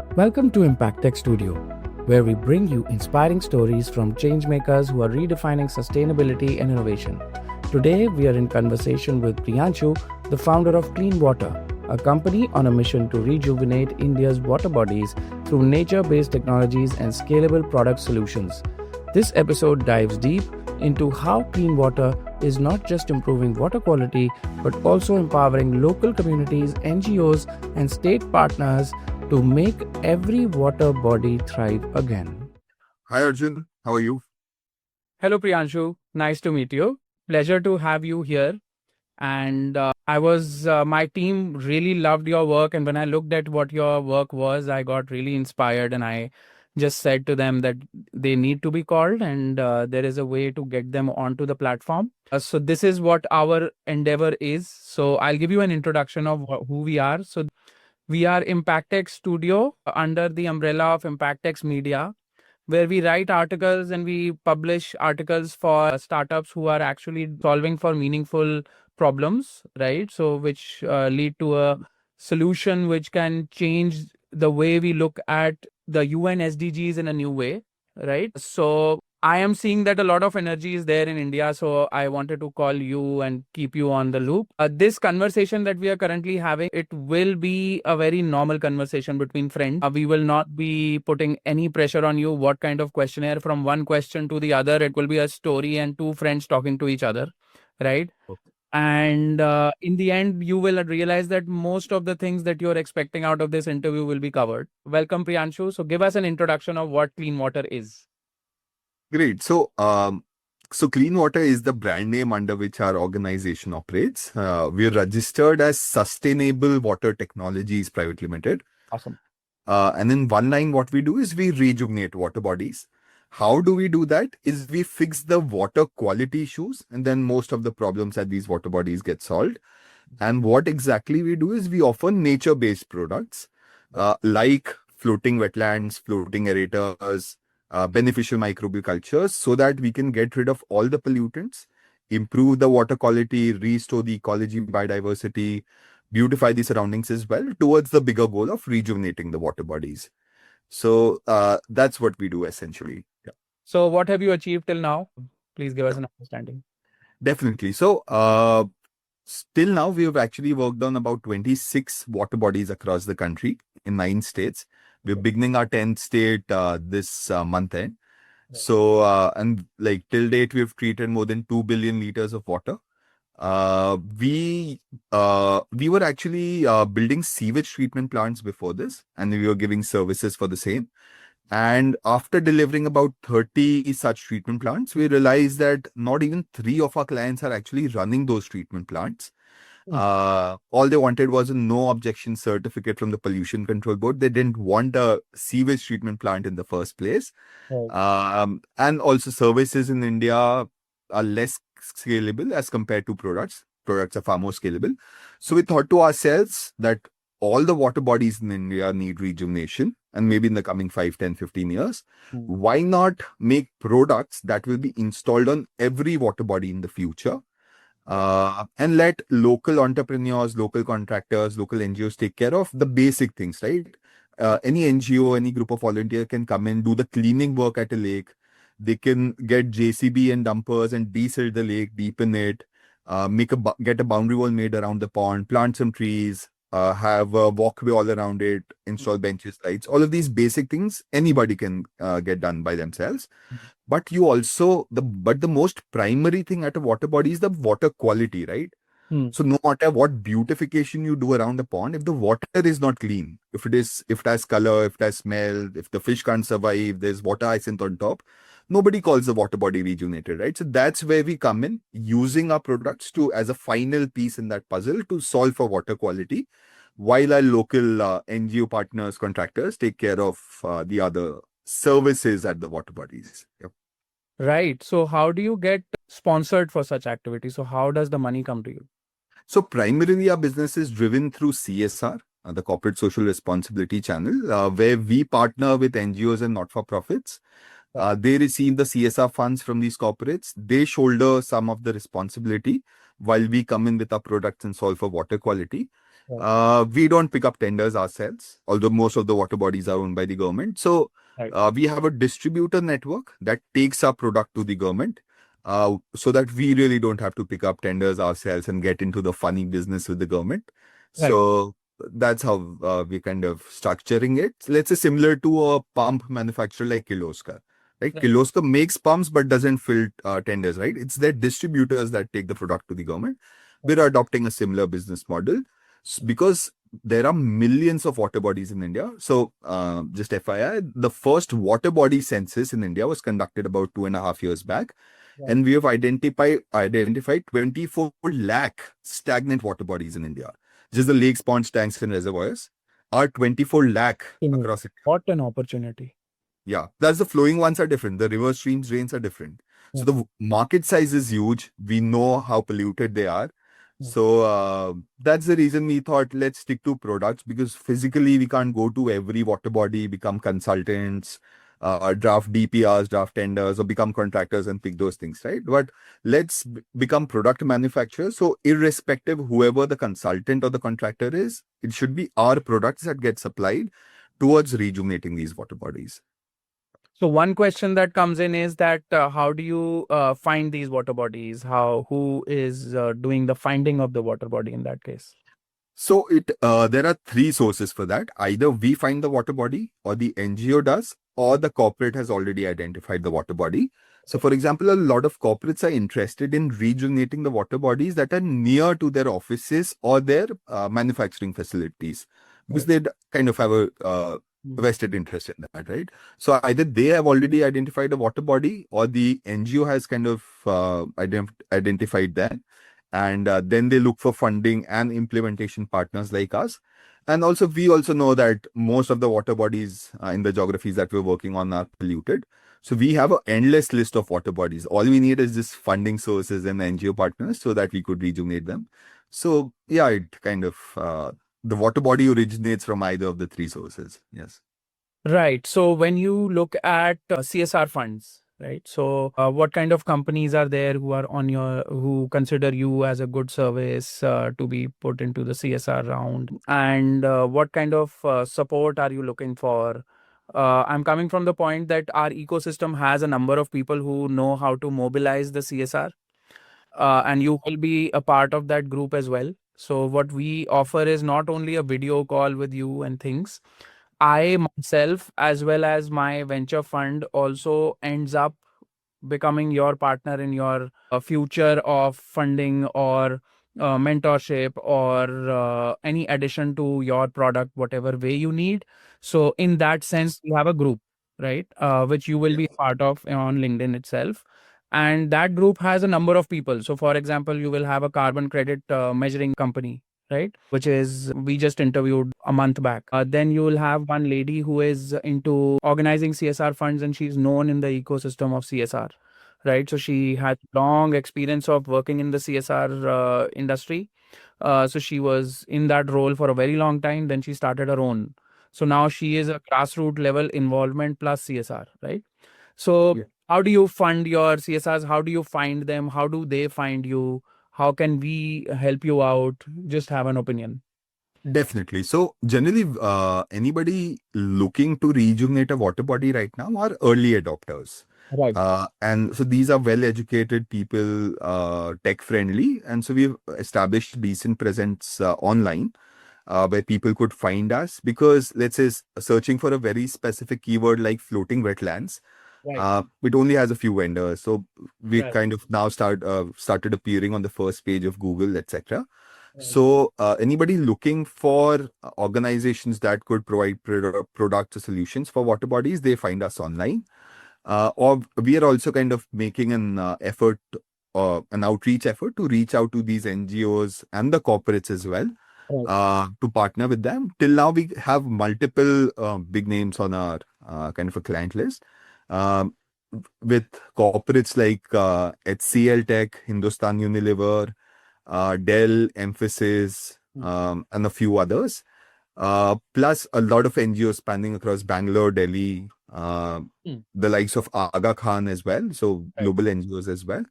Welcome to Impact Tech Studio, where we bring you inspiring stories from changemakers who are redefining sustainability and innovation. Today, we are in conversation with Priyanshu, the founder of Clean Water, a company on a mission to rejuvenate India's water bodies through nature-based technologies and scalable product solutions. This episode dives deep into how clean water is not just improving water quality, but also empowering local communities, NGOs, and state partners to make every water body thrive again. Hi Arjun, how are you? Hello Priyanshu, nice to meet you. Pleasure to have you here. And my team really loved your work. And when I looked at what your work was, I got really inspired. And I just said to them that they need to be called and there is a way to get them onto the platform. So this is what our endeavor is. So I'll give you an introduction of who we are. So we are ImpactX Studio under the umbrella of ImpactX Media, where we write articles and we publish articles for startups who are actually solving for meaningful problems, right? So which lead to a solution which can change the way we look at the UN SDGs in a new way, right? So I am seeing that a lot of energy is there in India. So I wanted to call you and keep you on the loop. This conversation that we are currently having, it will be a very normal conversation between friends. We will not be putting any pressure on you. What kind of questionnaire from one question to the other? It will be a story and two friends talking to each other, right? Okay. And in the end, you will realize that most of the things that you're expecting out of this interview will be covered. Welcome, Priyanshu. So give us an introduction of what clean water is. Great. So Clean Water is the brand name under which our organization operates. We're registered as Sustainable Water Technologies Pvt. Limited. Awesome. And in one line, what we do is we rejuvenate water bodies. How do we do that? Is we fix the water quality issues, and then most of the problems at these water bodies get solved. And what exactly we do is we offer nature-based products like floating wetlands, floating aerators, beneficial microbial cultures, so that we can get rid of all the pollutants, improve the water quality, restore the ecology, biodiversity, beautify the surroundings as well, towards the bigger goal of rejuvenating the water bodies. So that's what we do essentially. Yeah. So what have you achieved till now? Please give us an understanding. Definitely. So still now we have actually worked on about 26 water bodies across the country in 9 states. We're beginning our 10th state this month end. So and like till date we've treated more than 2 billion liters of water. We were actually building sewage treatment plants before this, and we were giving services for the same. And after delivering about 30 such treatment plants, we realized that not even 3 of our clients are actually running those treatment plants. All they wanted was a no objection certificate from the Pollution Control Board. They didn't want a sewage treatment plant in the first place. And also services in India are less scalable as compared to products. Products are far more scalable. So we thought to ourselves that all the water bodies in India need rejuvenation, and maybe in the coming 5, 10, 15 years. Why not make products that will be installed on every water body in the future? And let local entrepreneurs, local contractors, local NGOs take care of the basic things, right? Any NGO, any group of volunteer can come in, do the cleaning work at a lake. They can get JCB and dumpers and desilt the lake, deepen it, get a boundary wall made around the pond, plant some trees, have a walkway all around it, install benches, lights. All of these basic things anybody can get done by themselves. But you also the most primary thing at a water body is the water quality, right? So no matter what beautification you do around the pond, if the water is not clean, if it has color, if it has smell, if the fish can't survive, there's water hyacinth on top, nobody calls the water body rejuvenated, right? So that's where we come in, using our products as a final piece in that puzzle to solve for water quality, while our local NGO partners, contractors take care of the other services at the water bodies. Yep. Right. So how do you get sponsored for such activities? So how does the money come to you? So primarily our business is driven through CSR, the Corporate Social Responsibility channel, where we partner with NGOs and not-for-profits. They receive the CSR funds from these corporates. They shoulder some of the responsibility while we come in with our products and solve for water quality. We don't pick up tenders ourselves, although most of the water bodies are owned by the government. So Right. we have a distributor network that takes our product to the government, so that we really don't have to pick up tenders ourselves and get into the funny business with the government. Right. So that's how we're kind of structuring it. Let's say similar to a pump manufacturer like Kirloskar. Right? Right. Kirloskar makes pumps but doesn't fill tenders, right? It's their distributors that take the product to the government. We're adopting a similar business model because there are millions of water bodies in India. So, just FYI, the first water body census in India was conducted about 2.5 years back, Right. and we have identified 24 lakh stagnant water bodies in India. Just the lakes, ponds, tanks, and reservoirs are 24 lakh across it. What an opportunity. Yeah, that's the flowing ones are different. The river streams, drains are different. So the market size is huge. We know how polluted they are. So that's the reason we thought let's stick to products, because physically we can't go to every water body, become consultants, draft DPRs, draft tenders, or become contractors and pick those things, right? But let's become product manufacturers. So irrespective whoever the consultant or the contractor is, it should be our products that get supplied towards rejuvenating these water bodies. So one question that comes in is that how do you find these water bodies? Who is doing the finding of the water body in that case? So there are three sources for that. Either we find the water body, or the NGO does, or the corporate has already identified the water body. So for example, a lot of corporates are interested in rejuvenating the water bodies that are near to their offices or their manufacturing facilities, because they kind of have a vested interest in that, right? So either they have already identified a water body, or the NGO has kind of identified that, and then they look for funding and implementation partners like us. And also we also know that most of the water bodies in the geographies that we're working on are polluted. So we have an endless list of water bodies. All we need is just funding sources and NGO partners so that we could rejuvenate them. So yeah, it kind of the water body originates from either of the three sources. Yes. Right. So when you look at CSR funds, right? So what kind of companies are there who are who consider you as a good service to be put into the CSR round? And what kind of support are you looking for? I'm coming from the point that our ecosystem has a number of people who know how to mobilize the CSR, and you will be a part of that group as well. So what we offer is not only a video call with you and things. I myself, as well as my venture fund, also ends up becoming your partner in your future of funding or mentorship or any addition to your product, whatever way you need. So, in that sense, you have a group, right? Which you will be part of on LinkedIn itself. And that group has a number of people. So, for example, you will have a carbon credit measuring company, right? Which is we just interviewed a month back. Then you will have one lady who is into organizing CSR funds, and she's known in the ecosystem of CSR, right? So she had long experience of working in the CSR industry. So she was in that role for a very long time. Then she started her own. So now she is a grassroots level involvement plus CSR, right? So Yeah. how do you fund your CSRs? How do you find them? How do they find you? How can we help you out? Just have an opinion. Definitely. So generally, anybody looking to rejuvenate a water body right now are early adopters. Right. And so these are well-educated people, tech-friendly. And so we've established decent presence online, where people could find us, because let's say searching for a very specific keyword like floating wetlands, Right. it only has a few vendors. So we Right. kind of now started appearing on the first page of Google, etc. So anybody looking for organizations that could provide products or solutions for water bodies, they find us online. Or we are also kind of making an effort, an outreach effort to reach out to these NGOs and the corporates as well, to partner with them. Till now, we have multiple big names on our kind of a client list, um, with corporates like HCL Tech, Hindustan Unilever, Dell, Emphasis, and a few others. Plus a lot of NGOs spanning across Bangalore, Delhi, the likes of Aga Khan as well. So global NGOs as well.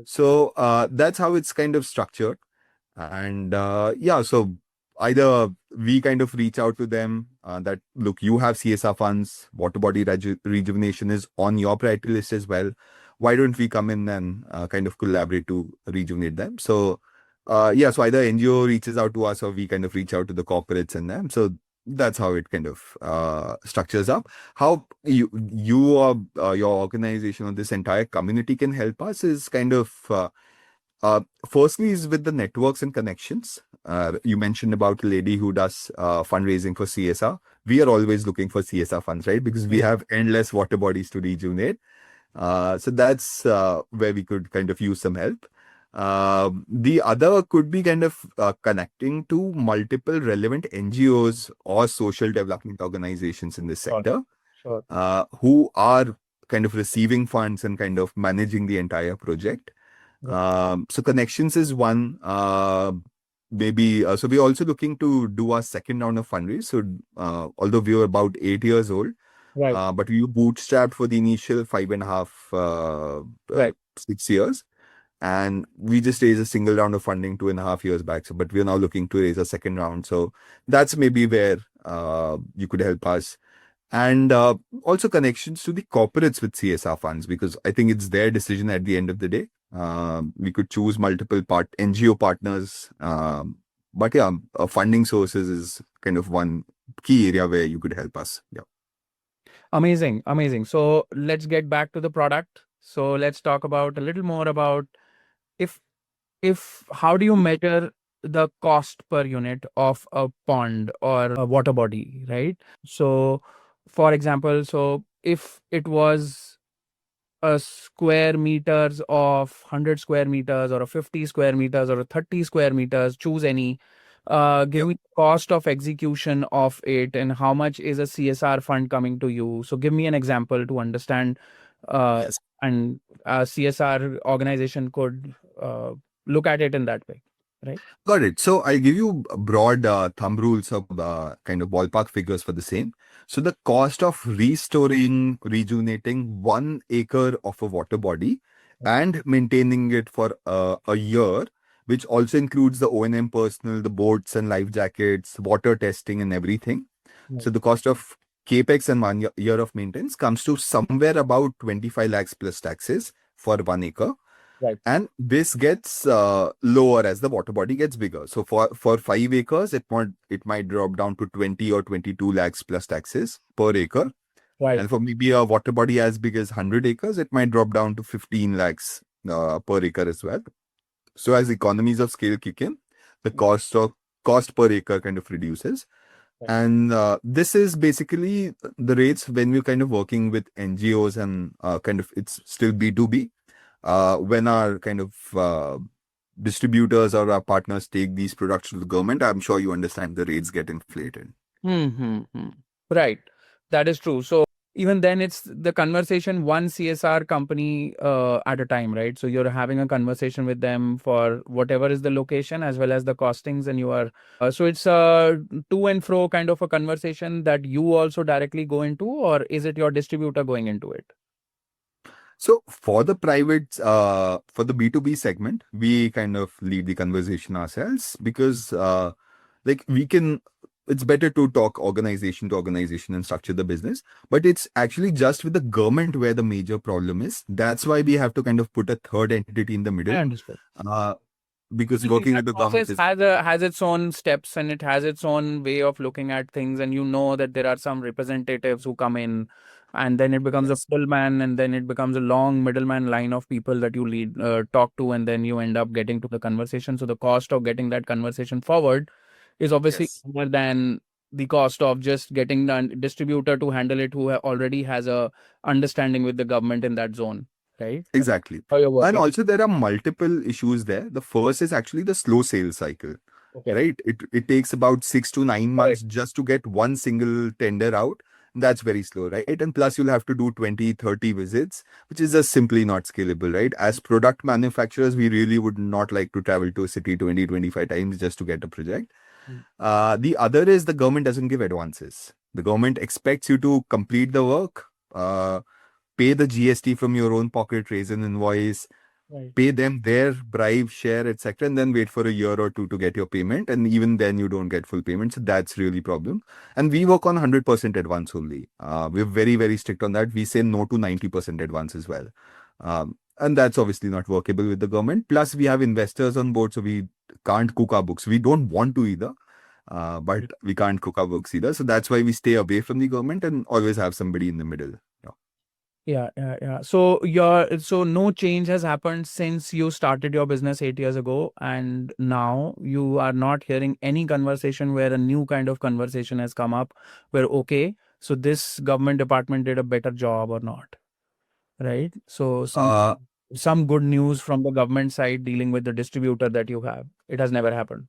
So that's how it's kind of structured. And yeah, so either we kind of reach out to them that, look, you have CSR funds, water body rejuvenation is on your priority list as well. Why don't we come in and kind of collaborate to rejuvenate them? So, yeah, so either NGO reaches out to us or we kind of reach out to the corporates and them. So that's how it kind of structures up. How you or your organization or this entire community can help us is kind of firstly is with the networks and connections. You mentioned about a lady who does fundraising for CSR. We are always looking for CSR funds, right? Because we have endless water bodies to rejuvenate. So that's where we could kind of use some help. The other could be kind of connecting to multiple relevant NGOs or social development organizations in this sector Sure. who are kind of receiving funds and kind of managing the entire project. So connections is one. Maybe so we're also looking to do our second round of fundraise. So although we were about 8 years old, Right. but we were bootstrapped for the initial 5.5, Right. 6 years. And we just raised a single round of funding 2.5 years back. So, but we're now looking to raise a second round. So that's maybe where you could help us. And also connections to the corporates with CSR funds, because I think it's their decision at the end of the day. We could choose multiple NGO partners. But yeah, funding sources is kind of one key area where you could help us. Yeah. Amazing, amazing. So let's get back to the product. So let's talk about a little more about if how do you measure the cost per unit of a pond or a water body, right? So for example, so if it was a square meters of 100 square meters or a 50 square meters or a 30 square meters, choose any. Give Yep. me the cost of execution of it and how much is a CSR fund coming to you. So give me an example to understand, Yes. and a CSR organization could look at it in that way, right? Got it. So I'll give you a broad thumb rules of kind of ballpark figures for the same. So the cost of restoring, rejuvenating 1 acre of a water body and maintaining it for a year, which also includes the O&M personnel, the boats and life jackets, water testing and everything. Right. So the cost of capex and 1 year of maintenance comes to somewhere about 25 lakhs plus taxes for 1 acre. Right. And this gets lower as the water body gets bigger. So for 5 acres, it might drop down to 20 or 22 lakhs plus taxes per acre. Right. And for maybe a water body as big as 100 acres, it might drop down to 15 lakhs per acre as well. So as economies of scale kick in, the cost per acre kind of reduces. Right. And this is basically the rates when we're kind of working with NGOs and kind of it's still B2B. When our kind of distributors or our partners take these products to the government, I'm sure you understand the rates get inflated. Mm-hmm. Right. That is true. So even then, it's the conversation one CSR company at a time, right? So you're having a conversation with them for whatever is the location as well as the costings, and you are so it's a to and fro kind of a conversation that you also directly go into, or is it your distributor going into it? So for the private, for the B2B segment, we kind of lead the conversation ourselves because like it's better to talk organization to organization and structure the business, but it's actually just with the government where the major problem is. That's why we have to kind of put a third entity in the I middle. understand. Uh, because Obviously, working that with the government process is, has its own steps and it has its own way of looking at things, and you know that there are some representatives who come in, and then it becomes a yes, middleman, and then it becomes a long middleman line of people that you lead talk to, and then you end up getting to the conversation. So the cost of getting that conversation forward is obviously yes, more than the cost of just getting the distributor to handle it who already has a understanding with the government in that zone, right? That's exactly. how you're And working. also there are multiple issues there. The first is actually the slow sales cycle, Okay. right? It takes about 6 to 9 months Correct. just to get one single tender out. That's very slow, right? And plus you'll have to do 20, 30 visits, which is just simply not scalable, right? As product manufacturers, we really would not like to travel to a city 20, 25 times just to get a project. Mm. The other is the government doesn't give advances. The government expects you to complete the work, pay the GST from your own pocket, raise an invoice, Right. pay them their bribe share, etc., and then wait for a year or two to get your payment, and even then you don't get full payment. So that's really problem. And we work on 100% advance only. We're very, very strict on that. We say no to 90% advance as well. And that's obviously not workable with the government. Plus, we have investors on board, so we can't cook our books. We don't want to either, but we can't cook our books either. So that's why we stay away from the government and always have somebody in the middle. Yeah. Yeah. So no change has happened since you started your business 8 years ago, and now you are not hearing any conversation where a new kind of conversation has come up where, okay, so this government department did a better job or not, right? So Uh, some good news from the government side dealing with the distributor that you have. It has never happened.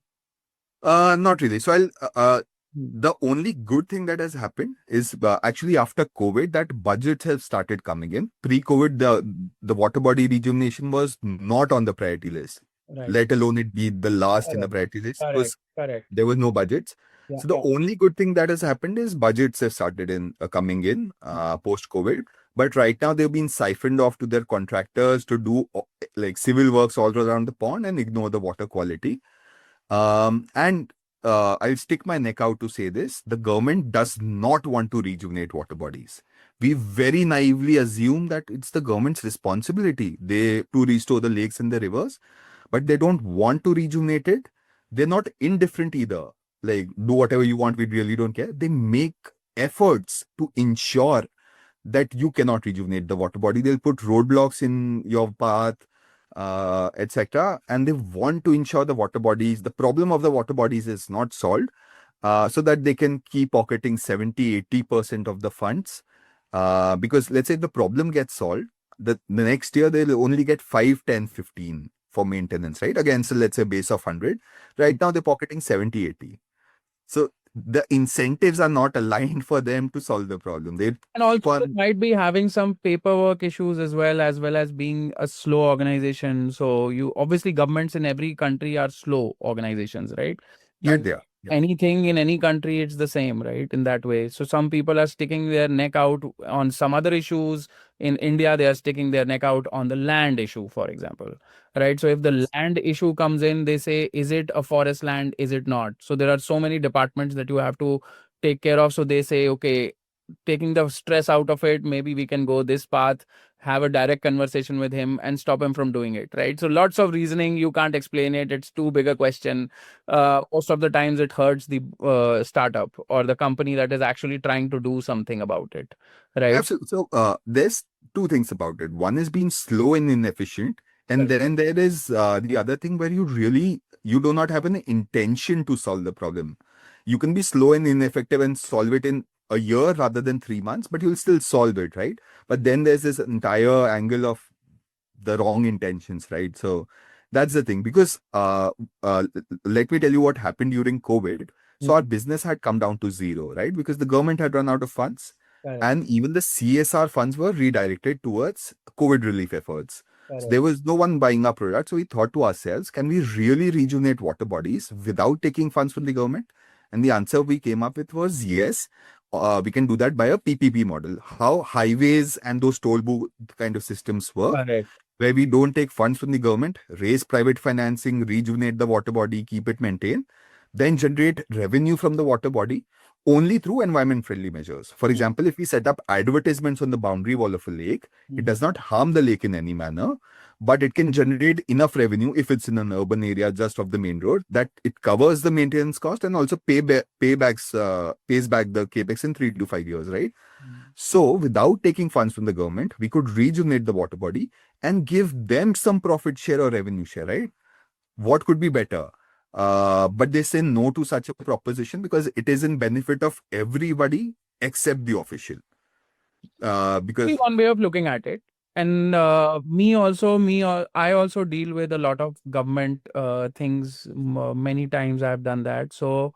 Not really. So I'll Hmm. the only good thing that has happened is actually after COVID that budgets have started coming in. Pre-COVID, the water body rejuvenation was not on the priority list, Right. let alone it be the last in the Correct. priority list Correct. because Correct. there was no budgets. Yeah. So the Yeah. only good thing that has happened is budgets have started in coming in post-COVID. But right now they've been siphoned off to their contractors to do like civil works all around the pond and ignore the water quality. And I'll stick my neck out to say this. The government does not want to rejuvenate water bodies. We very naively assume that it's the government's responsibility to restore the lakes and the rivers, but they don't want to rejuvenate it. They're not indifferent either. Like, do whatever you want, we really don't care. They make efforts to ensure that you cannot rejuvenate the water body. They'll put roadblocks in your path, etc. And they want to ensure the problem of the water bodies is not solved, so that they can keep pocketing 70-80% of the funds. Because let's say the problem gets solved, the next year they'll only get 5, 10, 15 for maintenance, right? Against, let's say, base of 100. Right now they're pocketing 70-80. So the incentives are not aligned for them to solve the problem. They And also, keep they on. might be having some paperwork issues as well as being a slow organization. So you obviously governments in every country are slow organizations, right? That You they are. Yeah. anything in any country, it's the same, right? In that way. So some people are sticking their neck out on some other issues. In India, they are sticking their neck out on the land issue, for example, right? So if the Yes. land issue comes in, they say, is it a forest land? Is it not? So there are so many departments that you have to take care of. So they say, okay, taking the stress out of it, maybe we can go this path, have a direct conversation with him and stop him from doing it, right? So lots of reasoning, you can't explain it, it's too big a question. Most of the times it hurts the startup or the company that is actually trying to do something about it, right? Absolutely. So there's two things about it. One is being slow and inefficient, and Correct. then there is the other thing where you do not have an intention to solve the problem. You can be slow and ineffective and solve it in a year rather than 3 months, but you'll still solve it, right? But then there's this entire angle of the wrong intentions, right? So that's the thing. Because let me tell you what happened during COVID. So our Mhm. business had come down to zero, right? Because the government had run out of funds, Correct. and even the CSR funds were redirected towards COVID relief efforts. So Correct. there was no one buying our product. So we thought to ourselves, can we really rejuvenate water bodies without taking funds from the government? And the answer we came up with was yes. We can do that by a PPP model. How highways and those toll booth kind of systems work, Correct. where we don't take funds from the government, raise private financing, rejuvenate the water body, keep it maintained, then generate revenue from the water body only through environment friendly measures. For example, if we set up advertisements on the boundary wall of a lake, it Mhm. does not harm the lake in any manner, but it can generate enough revenue if it's in an urban area just off the main road that it covers the maintenance cost and also pays back the capex in 3 to 5 years, right? Mhm. So, without taking funds from the government, we could rejuvenate the water body and give them some profit share or revenue share, right? What could be better? But they say no to such a proposition because it is in benefit of everybody except the official. Be Because one way of looking at it. And I also deal with a lot of government things. Many times I've done that. So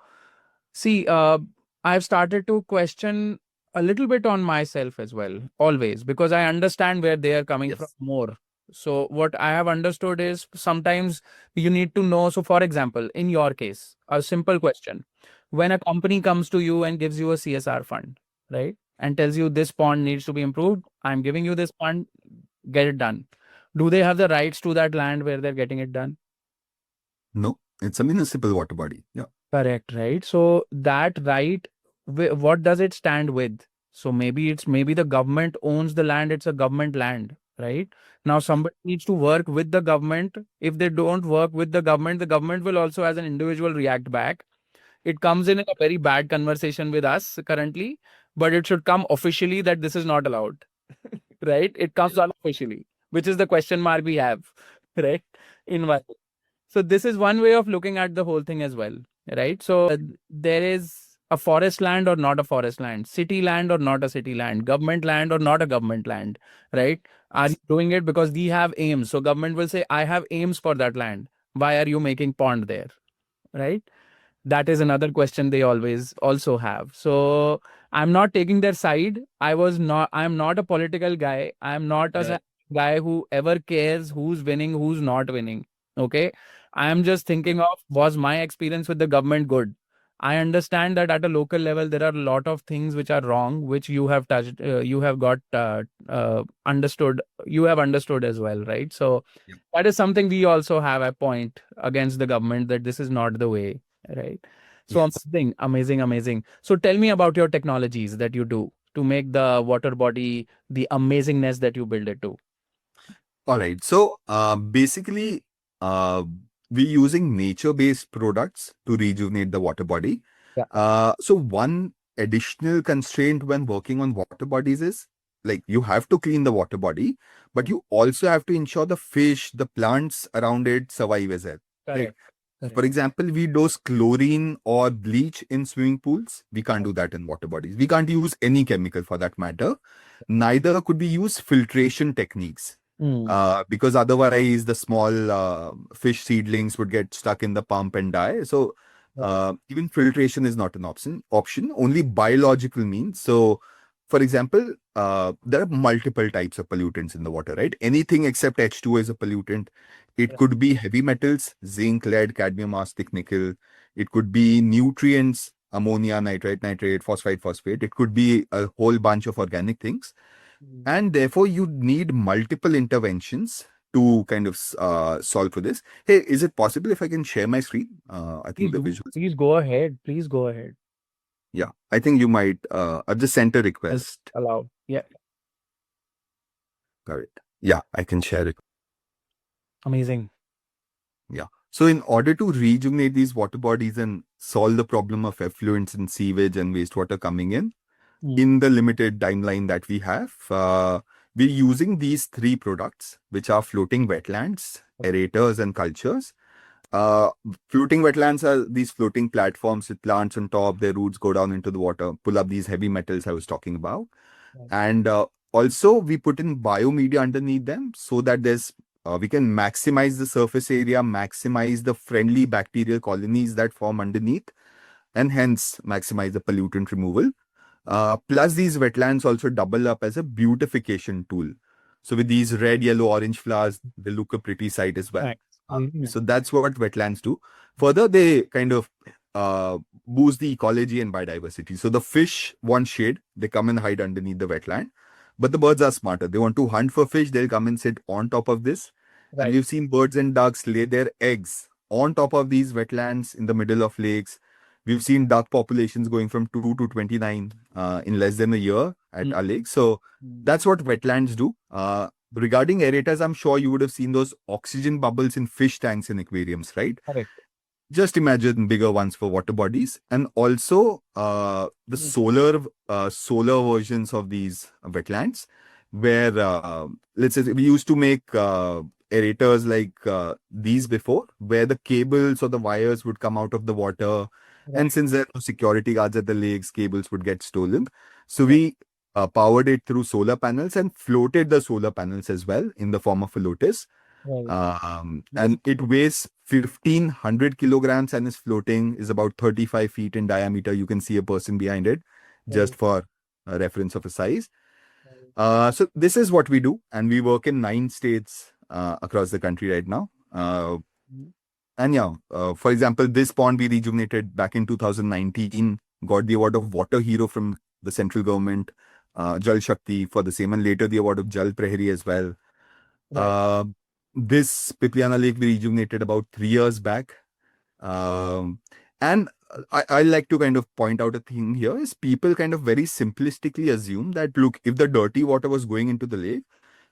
see, I've started to question a little bit on myself as well, always, because I understand where they are coming from yes, more. So, what I have understood is sometimes you need to know. So, for example, in your case, a simple question: when a company comes to you and gives you a CSR fund, right, and tells you this pond needs to be improved, I'm giving you this fund, get it done. Do they have the rights to that land where they're getting it done? No, it's a municipal water body. Yeah. Correct, right? So that right, what does it stand with? So maybe the government owns the land, it's a government land, right? Now somebody needs to work with the government. If they don't work with the government will also as an individual react back. It comes in a very bad conversation with us currently, but it should come officially that this is not allowed, right? It comes unofficially, which is the question mark we have, right? In one. So this is one way of looking at the whole thing as well, right? So there is a forest land or not a forest land, city land or not a city land, government land or not a government land, right? Are you doing it because we have aims? So government will say, I have aims for that land. Why are you making pond there, right? That is another question they always also have. So I'm not taking their side. I'm not a political guy. I'm not a guy who ever cares who's winning, who's not winning. Okay. I am just thinking of, was my experience with the government good? I understand that at a local level there are a lot of things which are wrong, which you have touched, you have got understood, you have understood as well, right? So Yeah. that is something we also have a point against the government, that this is not the way, right? So Yes. amazing, amazing, amazing. So tell me about your technologies that you do to make the water body the amazingness that you build it to. All right. So basically, uh, we're using nature-based products to rejuvenate the water body. Yeah. So one additional constraint when working on water bodies is like you have to clean the water body, but you also have to ensure the fish, the plants around it survive as well. Like, Correct. Correct. for example, we dose chlorine or bleach in swimming pools. We can't do that in water bodies. We can't use any chemical for that matter. Neither could we use filtration techniques Mm. because otherwise the small fish seedlings would get stuck in the pump and die. So Right. even filtration is not an option, only biological means. So for example, there are multiple types of pollutants in the water, right? Anything except H2 is a pollutant. It Right. could be heavy metals, zinc, lead, cadmium, arsenic, nickel. It could be nutrients, ammonia, nitrate, phosphide, phosphate. It could be a whole bunch of organic things. Mm. And therefore, you need multiple interventions to kind of solve for this. Hey, is it possible if I can share my screen? I Please think the do. visuals. Please go ahead. Please go ahead. Yeah, I think you might. I've just sent a request. Allowed. Yeah. Got it. Yeah, I can share it. Amazing. Yeah. So in order to rejuvenate these water bodies and solve the problem of effluents and sewage and wastewater coming in the limited timeline that we have, we're using these three products, which are floating wetlands, aerators, and cultures. Uh, Floating wetlands are these floating platforms with plants on top. Their roots go down into the water, pull up these heavy metals I was talking about. Right. And also, we put in biomedia underneath them so that we can maximize the surface area, maximize the friendly bacterial colonies that form underneath, and hence maximize the pollutant removal. Plus, these wetlands also double up as a beautification tool. So with these red, yellow, orange flowers, they look a pretty sight as well. Nice. Really nice. So that's what wetlands do. Further, they kind of boost the ecology and biodiversity. So the fish want shade, they come and hide underneath the wetland. But the birds are smarter. They want to hunt for fish, they'll come and sit on top of this. And Right. we've seen birds and ducks lay their eggs on top of these wetlands in the middle of lakes. We've seen duck populations going from 2 to 29 in less than a year at Mm. our lake. So Mm. that's what wetlands do. Regarding aerators, I'm sure you would have seen those oxygen bubbles in fish tanks and aquariums, right? Correct. Just imagine bigger ones for water bodies, and also the Mm. solar versions of these wetlands, where let's say we used to make aerators like these before, where the cables or the wires would come out of the water, and Right. since there are no security guards at the lakes, cables would get stolen. So Right. we powered it through solar panels and floated the solar panels as well in the form of a lotus. Right. And it weighs 1500 kilograms and is floating, is about 35 feet in diameter. You can see a person behind it, just Right. for a reference of a size. Right. So this is what we do, and we work in 9 states across the country right now. Mm. And yeah, for example, this pond we rejuvenated back in 2019, got the award of Water Hero from the central government, Jal Shakti for the same, and later the award of Jal Prahari as well. Right. Uh, this Pipliana Lake we rejuvenated about 3 years back. Um, and I like to kind of point out a thing here is people kind of very simplistically assume that, look, if the dirty water was going into the lake,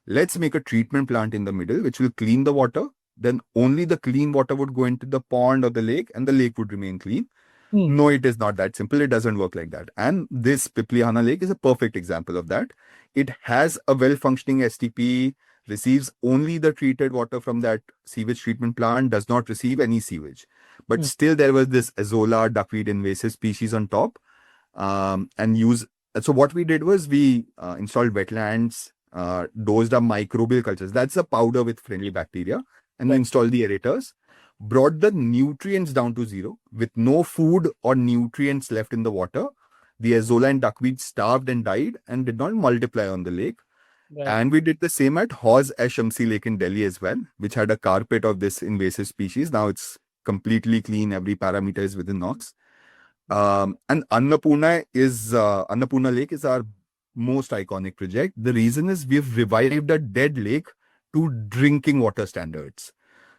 let's make a treatment plant in the middle, which will clean the water. Then only the clean water would go into the pond or the lake, and the lake would remain clean. Hmm. No, it is not that simple. It doesn't work like that. And this Pipliana Lake is a perfect example of that. It has a well-functioning STP, receives only the treated water from that sewage treatment plant, does not receive any sewage. But Hmm. still, there was this Azolla duckweed invasive species on top. And use so what we did was we installed wetlands, dosed up microbial cultures. That's a powder with friendly bacteria, and we Right. installed the aerators, brought the nutrients down to zero with no food or nutrients left in the water. The azolla and duckweed starved and died and did not multiply on the lake. Right. And we did the same at Hauz-e-Shamsi Lake in Delhi as well, which had a carpet of this invasive species. Now it's completely clean. Every parameter is within NOx. And Annapurna Lake is our most iconic project. The reason is we've revived a dead lake to drinking water standards.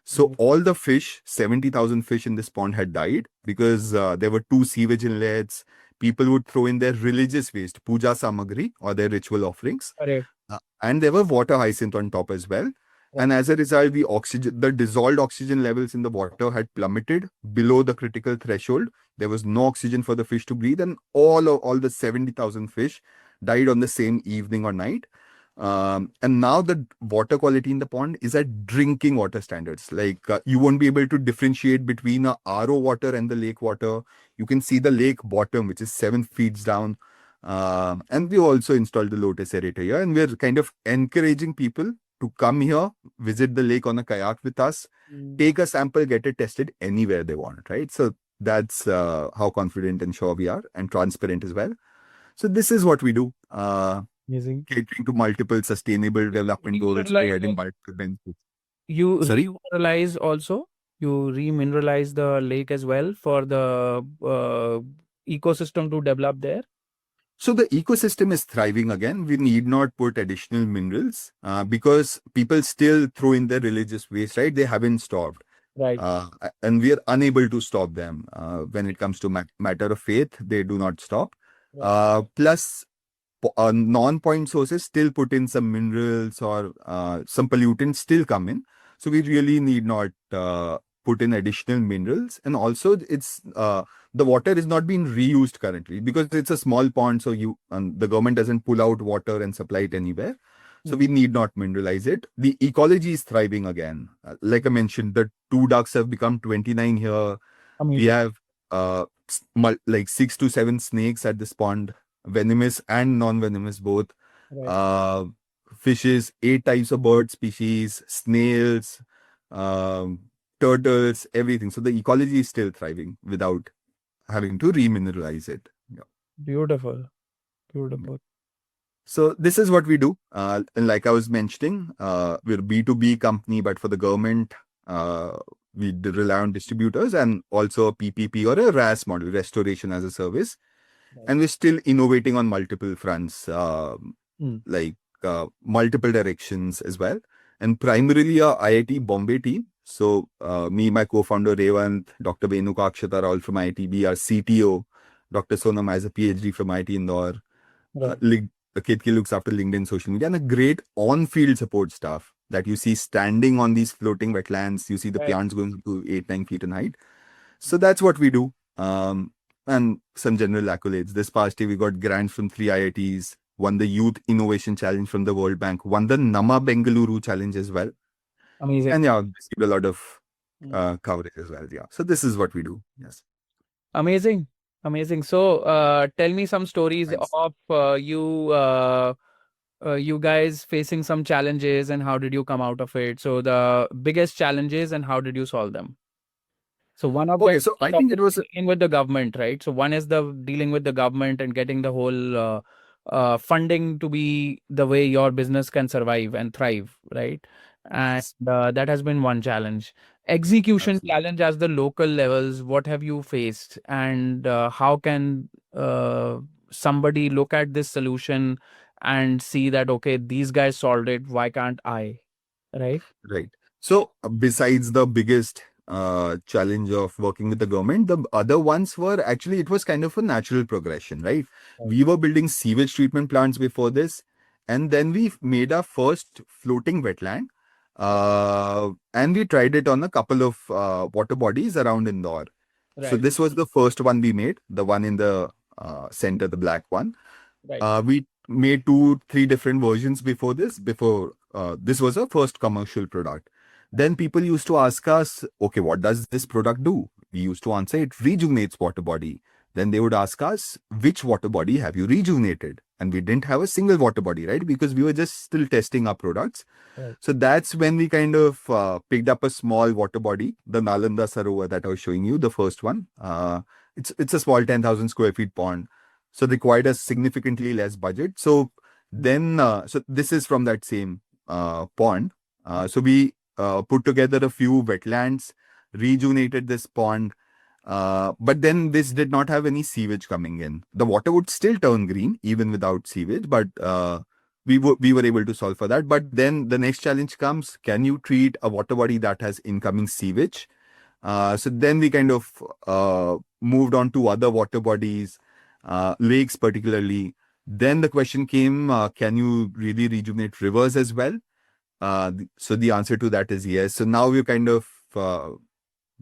So Hmm. all the fish, 70,000 fish in this pond had died because there were two sewage inlets. People would throw in their religious waste, puja samagri, or their ritual offerings. Correct. And there were water hyacinth on top as well. Right. And as a result, the dissolved oxygen levels in the water had plummeted below the critical threshold. There was no oxygen for the fish to breathe, and all the 70,000 fish died on the same evening or night. And now the water quality in the pond is at drinking water standards. Like you won't be able to differentiate between a RO water and the lake water. You can see the lake bottom, which is 7 feet down. And we also installed the Lotus aerator here, and we're kind of encouraging people to come here, visit the lake on a kayak with us, Hmm. take a sample, get it tested anywhere they want, right? So that's how confident and sure we are, and transparent as well. So this is what we do, Amazing. catering to multiple sustainable development goals, Remineralize providing multiple benefits. You Sorry? remineralize also. You remineralize the lake as well for the ecosystem to develop there. So the ecosystem is thriving again. We need not put additional minerals because people still throw in their religious waste, right? They haven't stopped. Right. And we are unable to stop them. When it comes to matter of faith, they do not stop. Right. Plus, non-point sources still put in some minerals or some pollutants still come in. So we really need not put in additional minerals. And also, the water is not being reused currently because it's a small pond. So the government doesn't pull out water and supply it anywhere. So Hmm. we need not mineralize it. The ecology is thriving again. Like I mentioned, the two ducks have become 29 here. We Amazing. have like 6 to 7 snakes at this pond, venomous and non-venomous both. Right. Uh, Fishes, 8 types of bird species, snails, um, turtles, everything. So the ecology is still thriving without having to remineralize it. Yeah. Beautiful. Yeah. Beautiful. So this is what we do. And like I was mentioning, we're a B2B company, but for the government, we rely on distributors and also a PPP or a RAS model, restoration as a service. Right. And we're still innovating on multiple fronts, Hmm. like multiple directions as well. And primarily a IIT Bombay team. So me, my co-founder Revant, Dr. Venu Kakshata are all from IITB. Our CTO, Dr. Sonam, has a PhD from IIT Indore. Right. The Ketki looks after LinkedIn social media, and a great on-field support staff that you see standing on these floating wetlands. You see the Right. plants going to 8, 9 feet in height. So that's what we do. And some general accolades. This past year, we got grants from 3 IITs, won the Youth Innovation Challenge from the World Bank, won the Nama Bengaluru Challenge as well. Amazing. And yeah, received a lot of Hmm. coverage as well. Yeah. So this is what we do. Yes. Amazing. Amazing. So, tell me some stories Thanks. of you guys facing some challenges and how did you come out of it? So, the biggest challenges and how did you solve them? So one of them Okay. is So I think it was obviously dealing with the government, right? So one is the dealing with the government and getting the whole funding to be the way your business can survive and thrive, right? And yes, that has been one challenge. Execution absolutely. challenge at the local levels. What have you faced, and how can somebody look at this solution and see that okay, these guys solved it. Why can't I? right? Right. So, besides the biggest challenge of working with the government, the other ones were actually, it was kind of a natural progression, right? Right. We were building sewage treatment plants before this, and then we made our first floating wetland. And we tried it on a couple of water bodies around Indore. So, Right. this was the first one we made, the one in the center, the black one. Right. We made two, three different versions before this. Before this was our first commercial product. Then people used to ask us, okay, what does this product do? We used to answer it rejuvenates water body. Then they would ask us, which water body have you rejuvenated? And we didn't have a single water body, right? Because we were just still testing our products. Right. So that's when we kind of picked up a small water body, the Nalanda Sarovar that I was showing you, the first one. It's a small 10,000 square feet pond, so required a significantly less budget. So then, so this is from that same pond. So we put together a few wetlands, rejuvenated this pond. But then this did not have any sewage coming in. The water would still turn green even without sewage, but we were able to solve for that. But then the next challenge comes: can you treat a water body that has incoming sewage? So then we kind of moved on to other water bodies, lakes particularly. Then the question came: can you really rejuvenate rivers as well? So the answer to that is yes. So now we're kind of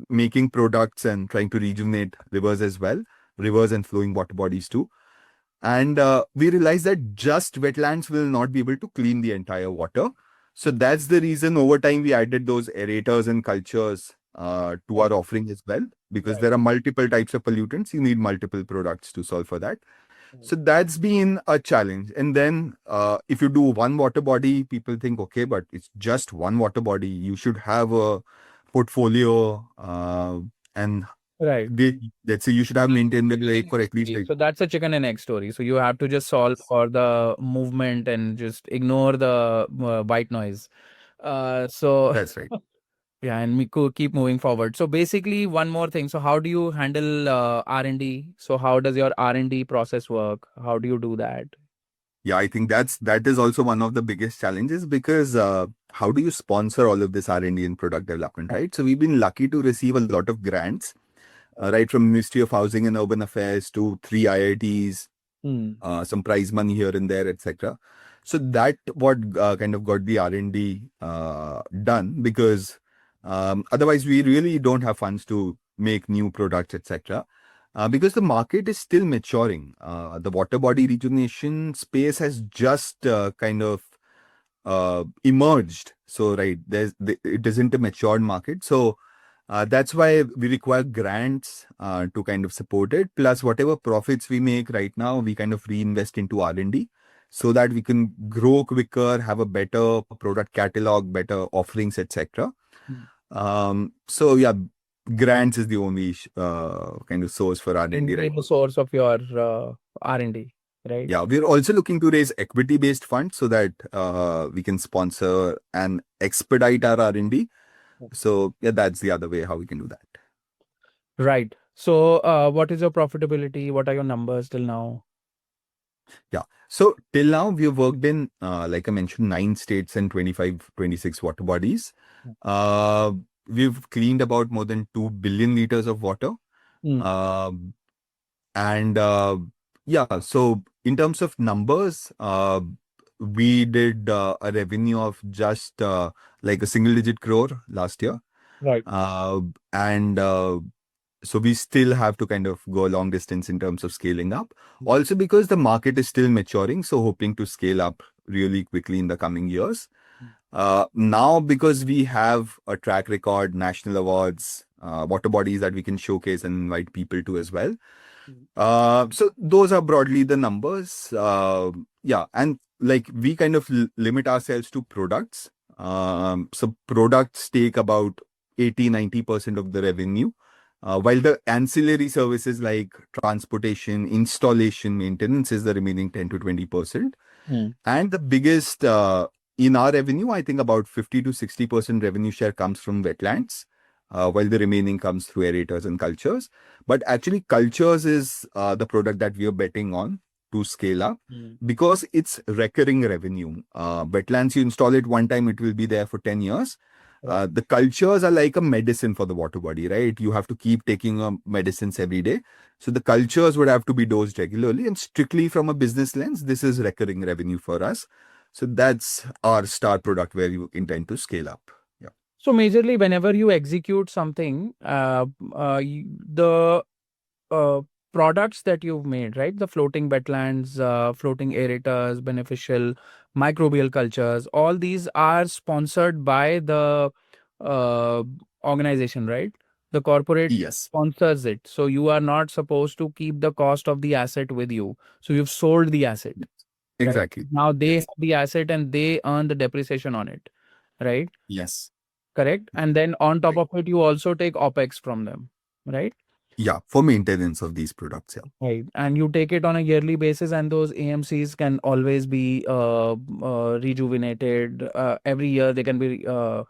making products and trying to rejuvenate rivers as well, rivers and flowing water bodies too. And we realized that just wetlands will not be able to clean the entire water. So that's the reason over time we added those aerators and cultures to Right. our offering as well, because Right. there are multiple types of pollutants. You need multiple products to solve for that. Right. So that's been a challenge. And then if you do one water body, people think, okay, but it's just one water body. You should have a portfolio, and Right. let's say you should have maintained the lake for at least like, So that's a chicken and egg story. So you have to just solve for the movement and just ignore the white noise. So that's right. yeah, and we could keep moving forward. So basically, one more thing. So how do you handle R&D? So how does your R&D process work? How do you do that? Yeah, I think that is also one of the biggest challenges, because how do you sponsor all of this R&D and product development, right? So we've been lucky to receive a lot of grants, right from Ministry of Housing and Urban Affairs to three IITs, Hmm. some prize money here and there, etc. So that what kind of got the R&D done, because otherwise we really don't have funds to make new products, etc. Because the market is still maturing. The water body rejuvenation space has just kind of emerged. So right, it isn't a matured market. So that's why we require grants to kind of support it. Plus, whatever profits we make right now, we kind of reinvest into R&D so that we can grow quicker, have a better product catalog, better offerings, etc. Hmm. So yeah, grants is the only kind of source for R&D right Main now. source of your R&D, right? Yeah, we're also looking to raise equity-based funds so that we can sponsor and expedite our R&D. So yeah, that's the other way how we can do that. Right. So what is your profitability? What are your numbers till now? Yeah. So till now, we've worked in, like I mentioned, 9 states and 25, 26 water bodies. Uh, we've cleaned about more than 2 billion liters of water. Hmm. Uh, and yeah, so in terms of numbers, we did a revenue of just like a single digit crore last year. Right. And so we still have to kind of go a long distance in terms of scaling up. Also because the market is still maturing, so hoping to scale up really quickly in the coming years. Now, because we have a track record, national awards, water bodies that we can showcase and invite people to as well. So those are broadly the numbers. Yeah, and like we kind of limit ourselves to products. So products take about 80-90% of the revenue, while the ancillary services like transportation, installation, maintenance is the remaining 10 to 20%. Hmm. And the biggest in our revenue, I think about 50 to 60% revenue share comes from wetlands, while the remaining comes through aerators and cultures. But actually, cultures is the product that we are betting on. to scale up because it's recurring revenue. Wetlands, you install it one time, it will be there for 10 years. The cultures are like a medicine for the water body, right? You have to keep taking medicines every day. So the cultures would have to be dosed regularly, and strictly from a business lens, this is recurring revenue for us. So that's our star product where you intend to scale up. Yeah. So majorly, whenever you execute something, the uh, products that you've made, right? The floating wetlands, floating aerators, beneficial microbial cultures, all these are sponsored by the uh, organization, right? The corporate Yes, sponsors it. So you are not supposed to keep the cost of the asset with you. So you've sold the asset, right? exactly. Now they Yes. have the asset and they earn the depreciation on it, right? Yes. Correct. And then on top Right. of it, you also take OPEX from them, right? Yeah, for maintenance of these products. Yeah. Right. And you take it on a yearly basis, and those AMCs can always be rejuvenated. Every year they can be Yeah.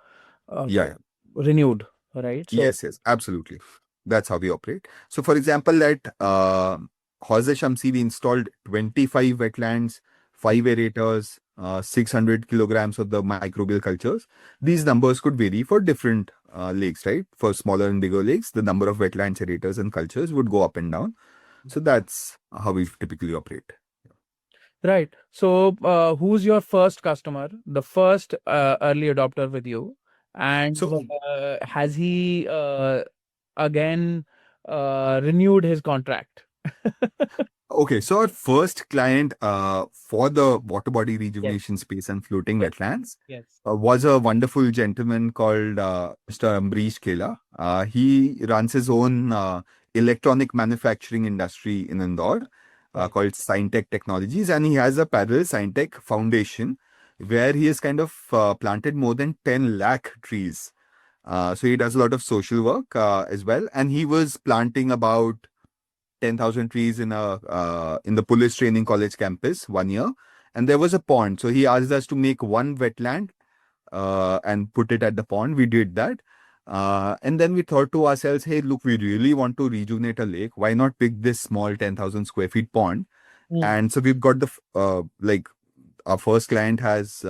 Yeah. renewed, right? So, Yes, yes, absolutely. That's how we operate. So, for example, at Hause Shamsi, we installed 25 wetlands, 5 aerators, 600 kilograms of the microbial cultures. These numbers could vary for different lakes, right? For smaller and bigger lakes, the number of wetlands, aerators, and cultures would go up and down. So, that's how we typically operate. right. So, who's your first customer, the first early adopter with you? And So, has he again renewed his contract? okay, so our first client for the water body Yes. rejuvenation space and floating Yes. wetlands Yes. was a wonderful gentleman called Mr. Ambrish Kela. He runs his own electronic manufacturing industry in Indore Right. called Scientech Technologies, and he has a parallel Scientech foundation where he has kind of planted more than 10 lakh trees. So he does a lot of social work as well, and he was planting about 10,000 trees in the police training college campus 1 year, and there was a pond. So he asked us to make one wetland and put it at the pond. We did that. And then we thought to ourselves, hey, look, we really want to rejuvenate a lake. Why not pick this small 10,000 square feet pond? Mm. And so we've got like our first client has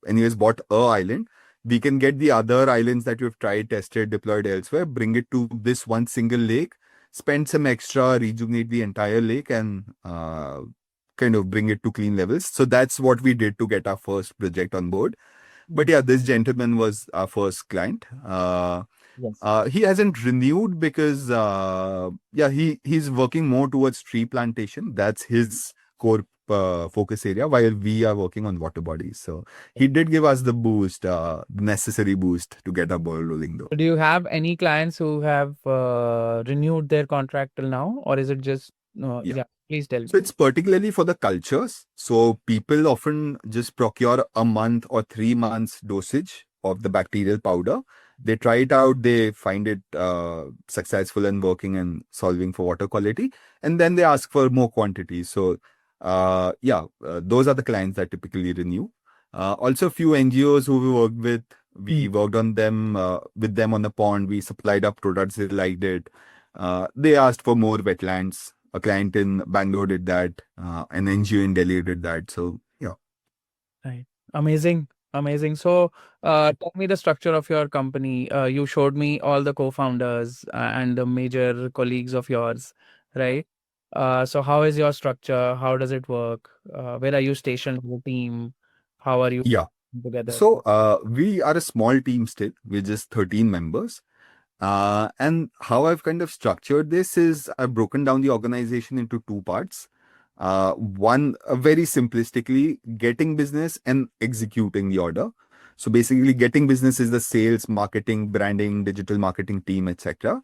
anyways bought a island. We can get the other islands that we've tried, tested, deployed elsewhere, bring it to this one single lake, spend some extra, rejuvenate the entire lake, and kind of bring it to clean levels. So that's what we did to get our first project on board. But yeah, this gentleman was our first client. Yes. He hasn't renewed because yeah, he's working more towards tree plantation. That's his core focus area, while we are working on water bodies. So he did give us the boost, the necessary boost to get our ball rolling, though. Do you have any clients who have renewed their contract till now, or is it just Yeah. yeah? Please tell So me. it's particularly for the cultures. So people often just procure a month or 3 months dosage of the bacterial powder. They try it out, they find it successful and working and solving for water quality, and then they ask for more quantity. So yeah, those are the clients that typically renew. Also, a few NGOs who we worked with, we Mm. worked on them with them on the pond. We supplied up products, they liked it. They asked for more wetlands. A client in Bangalore did that. An NGO in Delhi did that. So yeah. Right. Amazing. Amazing. So, tell me the structure of your company. You showed me all the co-founders and the major colleagues of yours, right? So how is your structure? How does it work? Where are you stationed in the team? How are you Yeah. together? So we are a small team still. We're just 13 members. And how I've kind of structured this is I've broken down the organization into two parts. One, very simplistically, getting business and executing the order. So basically, getting business is the sales, marketing, branding, digital marketing team, etc.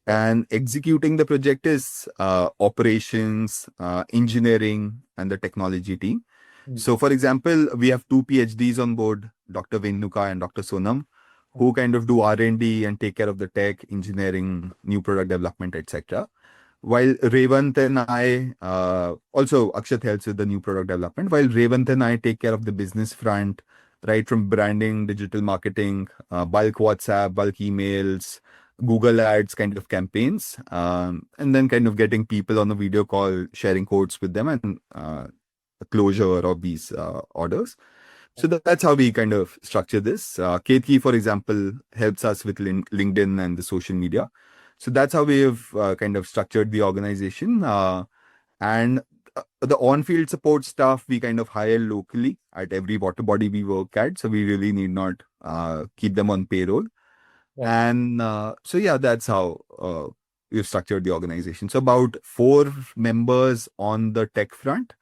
And executing the project is operations, engineering, and the technology team. Mm. So, for example, we have two PhDs on board, Dr. Venuka and Dr. Sonam, who kind of do R&D and take care of the tech, engineering, new product development, etc. While Revant and I, also Akshat helps with the new product development, while Revant and I take care of the business front, right from branding, digital marketing, bulk WhatsApp, bulk emails, Google Ads kind of campaigns, and then kind of getting people on a video call, sharing quotes with them, and closure of these orders. So that's how we kind of structure this. Ketki, for example, helps us with LinkedIn and the social media. So that's how we have kind of structured the organization. And the on-field support staff we kind of hire locally at every water body we work at. So we really need not keep them on payroll. Right. And so yeah, that's how we've structured the organization. So about 4 members on the tech front,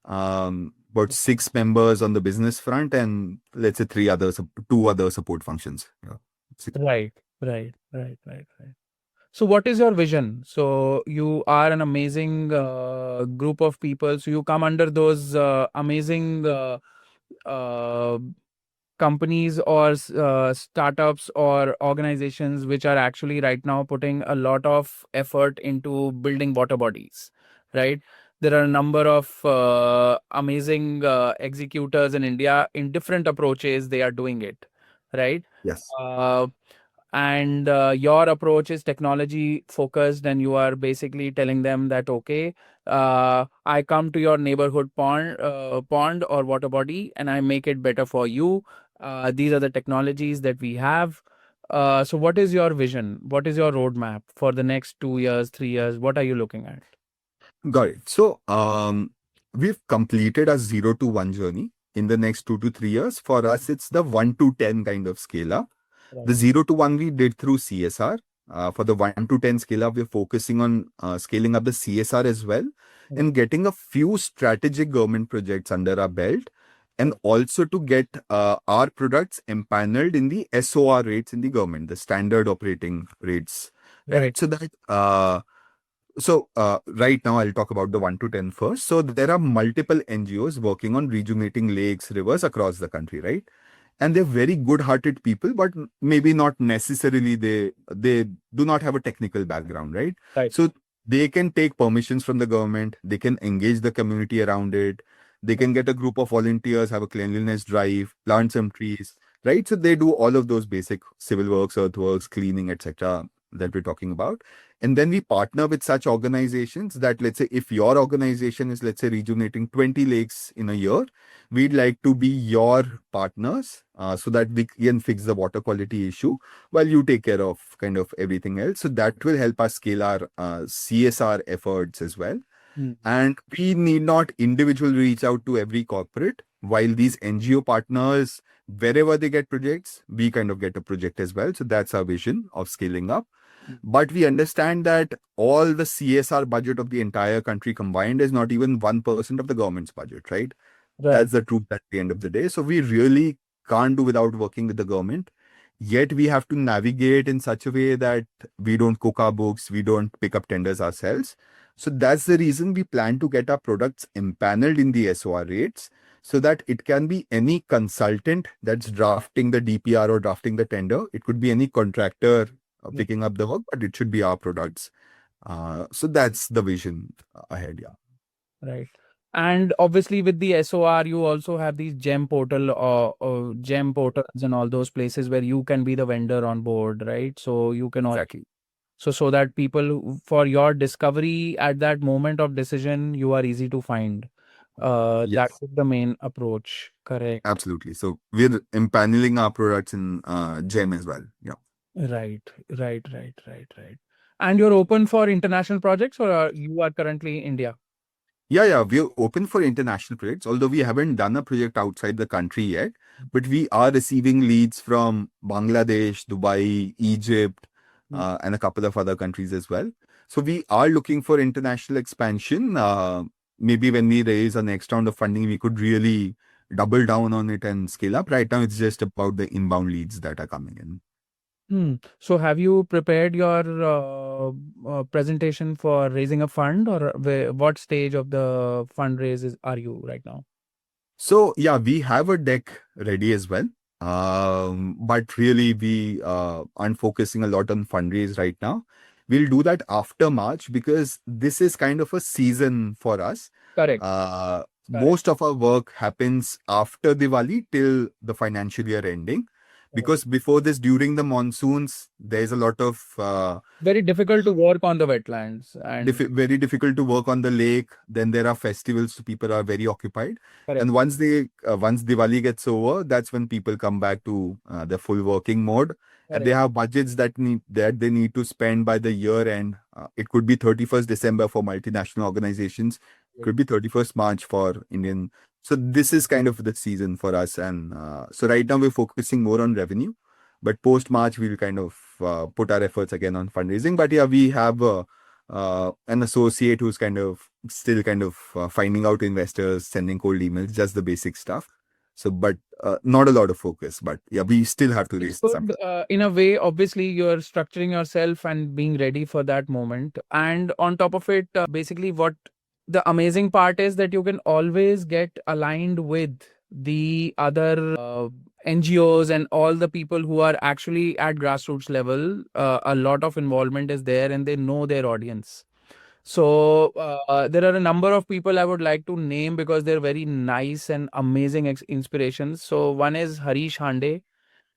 about 6 members on the business front, and let's say 2 other support functions. Yeah. Right, right, right, right, right. So, what is your vision? So, you are an amazing group of people. So, you come under those amazing uh, companies or startups or organizations which are actually right now putting a lot of effort into building water bodies, right? There are a number of amazing executors in India in different approaches. They are doing it, right? Yes. Uh, and your approach is technology focused, and you are basically telling them that, okay, I come to your neighborhood pond or water body, and I make it better for you. These are the technologies that we have. So what is your vision? What is your roadmap for the next 2 years, 3 years? What are you looking at? Got it. So we've completed a 0 to 1 journey. In the next 2 to 3 years, for us, it's the 1 to 10 kind of scale up. The Right. 0 to 1 we did through CSR. For the 1 to 10 scale up, we're focusing on scaling up the CSR as well Right. and getting a few strategic government projects under our belt, and also to get our products empaneled in the SOR rates in the government, the standard operating rates, right? Right. So that right now I'll talk about the 1 to 10 first. So there are multiple NGOs working on rejuvenating lakes, rivers across the country, right? And they're very good-hearted people, but maybe not necessarily they do not have a technical background, right? Right. So they can take permissions from the government, they can engage the community around it, they can get a group of volunteers, have a cleanliness drive, plant some trees, right? So they do all of those basic civil works, earthworks, cleaning, etc. that we're talking about. And then we partner with such organizations that, let's say, if your organization is, let's say, rejuvenating 20 lakes in a year, we'd like to be your partners so that we can fix the water quality issue while you take care of kind of everything else. So that will help us scale our CSR efforts as well. Mm. And we need not individually reach out to every corporate, while these NGO partners, wherever they get projects, we kind of get a project as well. So that's our vision of scaling up. Mm. But we understand that all the CSR budget of the entire country combined is not even 1% of the government's budget, right? Right. That's the truth at the end of the day. So we really can't do without working with the government. Yet we have to navigate in such a way that we don't cook our books, we don't pick up tenders ourselves. So that's the reason we plan to get our products empaneled in the SOR rates so that it can be any consultant that's drafting the DPR or drafting the tender. It could be any contractor Mm. picking up the work, but it should be our products. So that's the vision ahead. Yeah. Right. And obviously, with the SOR, you also have these gem portals and all those places where you can be the vendor on board, right? So you can all Exactly. so that people for your discovery at that moment of decision, you are easy to find. That Yes. is the main approach. Correct. Absolutely. So we're empaneling our products in GEM as well. Yeah. Right. Right. Right. Right. Right. And you're open for international projects, or you are currently India? Yeah. We're open for international projects, although we haven't done a project outside the country yet. But we are receiving leads from Bangladesh, Dubai, Egypt, Mm. and a couple of other countries as well. So we are looking for international expansion. Maybe when we raise our next round of funding, we could really double down on it and scale up. Right now, it's just about the inbound leads that are coming in. So have you prepared your presentation for raising a fund, or what stage of the fundraise are you right now? So yeah, we have a deck ready as well. But really we aren't focusing a lot on fundraise right now. We'll do that after March because this is kind of a season for us. Correct. Correct. Most of our work happens after Diwali till the financial year ending. because before this, during the monsoons, there's a lot of Very difficult to work on the wetlands and very difficult to work on the lake. Then there are festivals, so people are very occupied. correct, And once Diwali gets over, that's when people come back to the full working mode. And they correct. have budgets that they need to spend by the year end. It could be 31st December for multinational organizations. Could be 31st March for Indian. So this is kind of the season for us. And so right now we're focusing more on revenue, but post March we'll kind of put our efforts again on fundraising. But yeah, we have an associate who's kind of still kind of finding out investors, sending cold emails, just the basic stuff. So, but not a lot of focus. But yeah, we still have to It's raise some. good in a way. Obviously, you're structuring yourself and being ready for that moment. And on top of it, basically, what the amazing part is that you can always get aligned with the other NGOs and all the people who are actually at grassroots level. A lot of involvement is there and they know their audience. So there are a number of people I would like to name because they're very nice and amazing inspirations. So one is Harish Hande,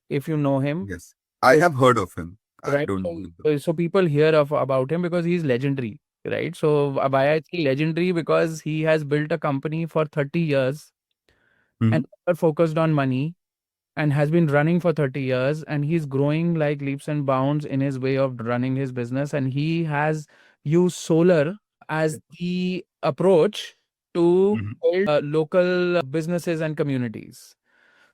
if you know him, Yes, I have heard of him. I right? don't know So, him, though. so people hear of about him because he's legendary, right? So why I say legendary, because he has built a company for 30 years and Mhm. never focused on money and has been running for 30 years, and he's growing like leaps and bounds in his way of running his business, and he has used solar as the approach to Mhm. build local businesses and communities.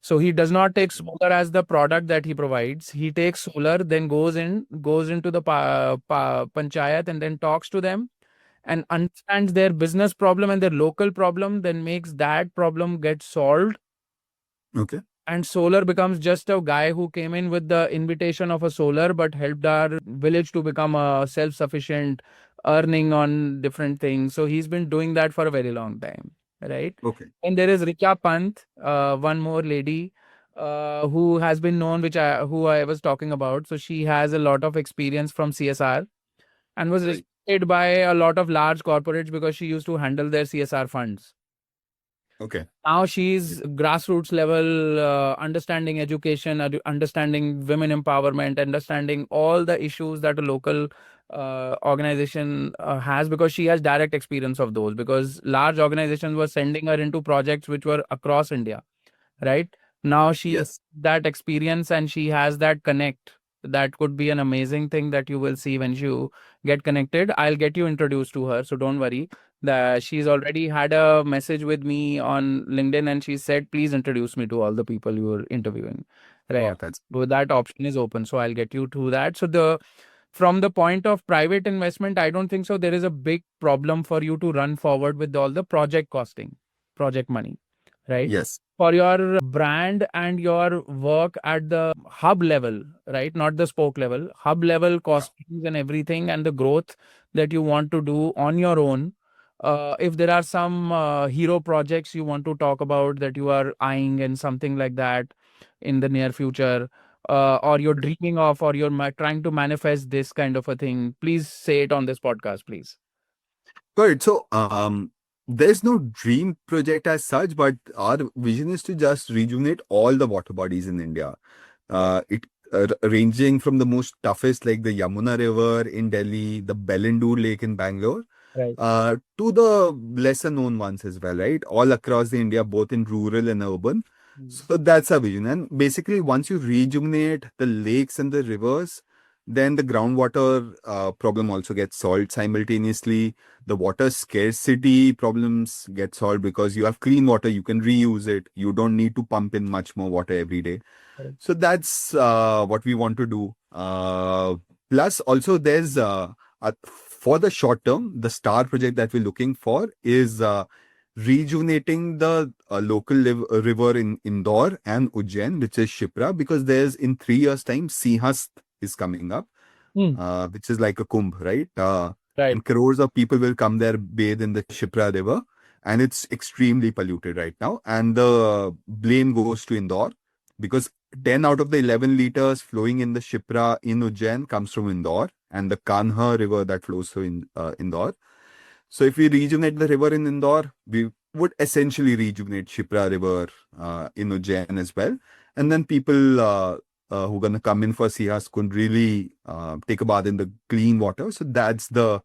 So he does not take solar as the product that he provides. He takes solar, then goes into the panchayat and then talks to them and understands their business problem and their local problem, then makes that problem get solved, Okay. and solar becomes just a guy who came in with the invitation of a solar but helped our village to become self-sufficient, earning on different things. So he's been doing that for a very long time, right? Okay. And there is Richa Pant, one more lady who has been known, who I was talking about. So she has a lot of experience from CSR and was Right. respected by a lot of large corporates because she used to handle their CSR funds. Okay. Now she's grassroots level, understanding education, understanding women empowerment, understanding all the issues that a local organization has, because she has direct experience of those, because large organizations were sending her into projects which were across India, right? Now she has Yes. that experience and she has that connect. That could be an amazing thing that you will see when you get connected. I'll get you introduced to her, so don't worry. That she's already had a message with me on LinkedIn and she said, please introduce me to all the people you are interviewing. Right. Oh, that's So that option is open. So I'll get you to that. So from the point of private investment, I don't think so there is a big problem for you to run forward with all the project costing, project money, right? yes. For your brand and your work at the hub level, right? Not the spoke level, hub level costings and everything, and the growth that you want to do on your own. If there are some hero projects you want to talk about that you are eyeing and something like that in the near future, or you're dreaming of, or you're trying to manifest this kind of a thing, please say it on this podcast, please. Good. So, there's no dream project as such, but our vision is to just rejuvenate all the water bodies in India. It ranging from the most toughest, like the Yamuna River in Delhi, the Bellandur Lake in Bangalore, Right. to the lesser known ones as well, right? All across the India, both in rural and urban. Mm. So that's our vision. And basically, once you rejuvenate the lakes and the rivers, then the groundwater problem also gets solved simultaneously. The water scarcity problems get solved because you have clean water, you can reuse it. You don't need to pump in much more water every day. Correct. So that's what we want to do. Plus, also there's for the short term, the star project that we're looking for is rejuvenating the local river in Indore and Ujjain, which is Shipra, because there's in 3 years' time, Sinhast is coming up, Mm. which is like a kumbh, right? Right. And crores of people will come there, bathe in the Shipra river, and it's extremely polluted right now. And the blame goes to Indore because 10 out of the 11 liters flowing in the Shipra in Ujjain comes from Indore and the Kanha river that flows through Indore. So if we rejuvenate the river in Indore, we would essentially rejuvenate Shipra river in Ujjain as well. And then people who are going to come in for CRs could really take a bath in the clean water. So that's the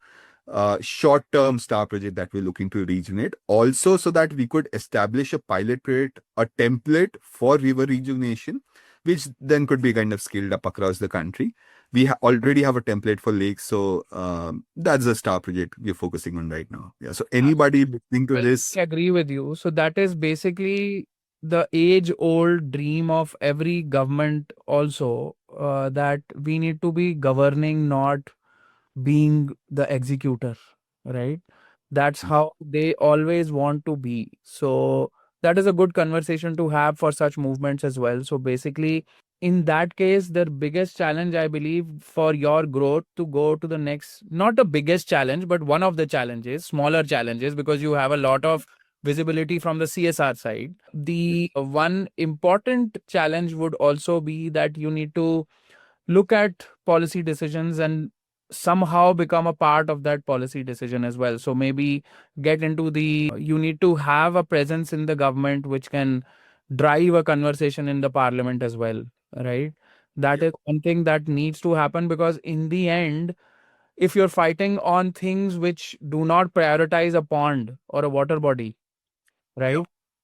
short-term star project that we're looking to rejuvenate. Also, so that we could establish a pilot project, a template for river rejuvenation, which then could be kind of scaled up across the country. We already have a template for lakes, so that's the star project we're focusing on right now. Yeah. So anybody listening to this, I agree with you. So that is basically the age-old dream of every government also, that we need to be governing, not being the executor, right? That's how they always want to be. So that is a good conversation to have for such movements as well. So basically, in that case, the biggest challenge, I believe, for your growth to go to the next, not the biggest challenge, but one of the challenges, smaller challenges, because you have a lot of visibility from the CSR side. The one important challenge would also be that you need to look at policy decisions and somehow become a part of that policy decision as well. So maybe get into you need to have a presence in the government which can drive a conversation in the parliament as well, right? That is one thing that needs to happen, because in the end, if you're fighting on things which do not prioritize a pond or a water body, right?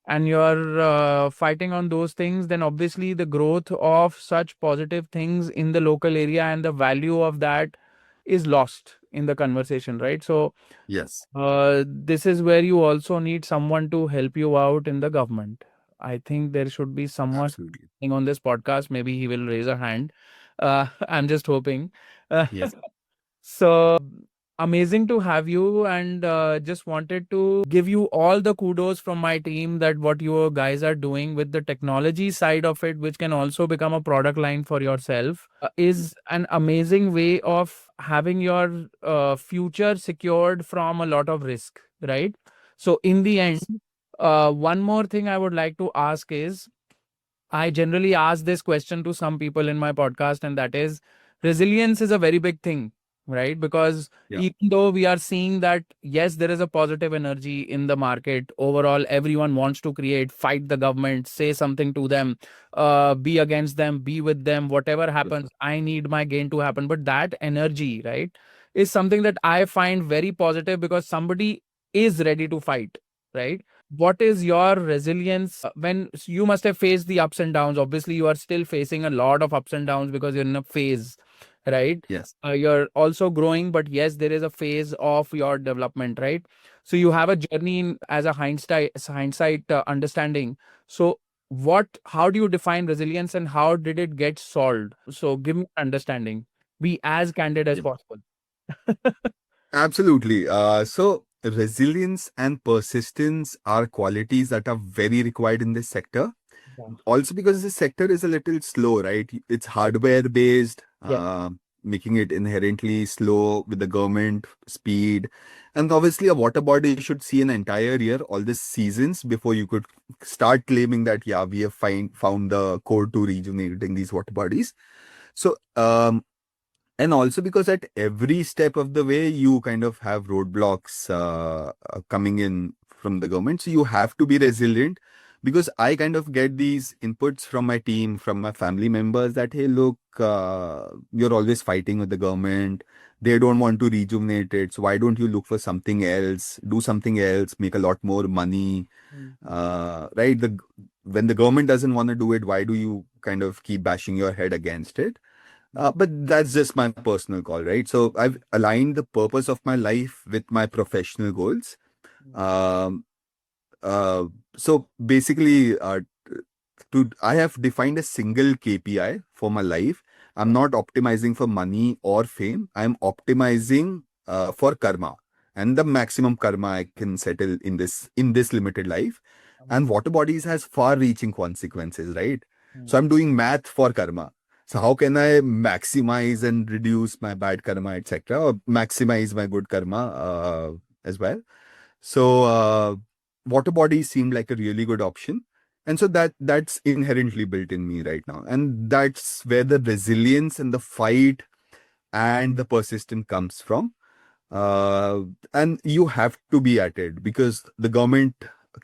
And you're fighting on those things, then obviously the growth of such positive things in the local area and the value of that is lost in the conversation, right? So yes, this is where you also need someone to help you out in the government. I think there should be someone absolutely. on this podcast. Maybe he will raise a hand. I'm just hoping. Uh, Yes. so amazing to have you, and just wanted to give you all the kudos from my team that what you guys are doing with the technology side of it, which can also become a product line for yourself, is an amazing way of having your future secured from a lot of risk, right? So in the end, one more thing I would like to ask is, I generally ask this question to some people in my podcast, and that is, resilience is a very big thing, right? Because Yeah. even though we are seeing that, yes, there is a positive energy in the market, overall, everyone wants to create, fight the government, say something to them, be against them, be with them, whatever happens, I need my gain to happen. But that energy, right, is something that I find very positive, because somebody is ready to fight, right? What is your resilience when you must have faced the ups and downs? Obviously, you are still facing a lot of ups and downs because you're in a phase, right? Yes. You're also growing, but yes, there is a phase of your development, right? So you have a journey as a hindsight understanding. So how do you define resilience and how did it get solved? So give me understanding. Be as candid as Yep. possible. Absolutely. So resilience and persistence are qualities that are very required in this sector. Yeah. Also, because the sector is a little slow, right? It's hardware based, Yeah. making it inherently slow with the government speed. And obviously, a water body should see an entire year, all the seasons, before you could start claiming that, yeah, we have found the code to rejuvenating these water bodies. So, and also because at every step of the way, you kind of have roadblocks coming in from the government. So you have to be resilient, because I kind of get these inputs from my team, from my family members that, hey, look, you're always fighting with the government. They don't want to rejuvenate it. So why don't you look for something else, do something else, make a lot more money? Right? When the government doesn't want to do it, why do you kind of keep bashing your head against it? But that's just my personal call, right? So I've aligned the purpose of my life with my professional goals. Um, uh, so basically, I have defined a single KPI for my life. I'm not optimizing for money or fame. I'm optimizing for karma and the maximum karma I can settle in this limited life. And water bodies has far-reaching consequences, right? So I'm doing math for karma. So how can I maximize and reduce my bad karma, etc., or maximize my good karma as well? So water bodies seemed like a really good option, and so that's inherently built in me right now, and that's where the resilience and the fight and the persistence comes from. And you have to be at it, because the government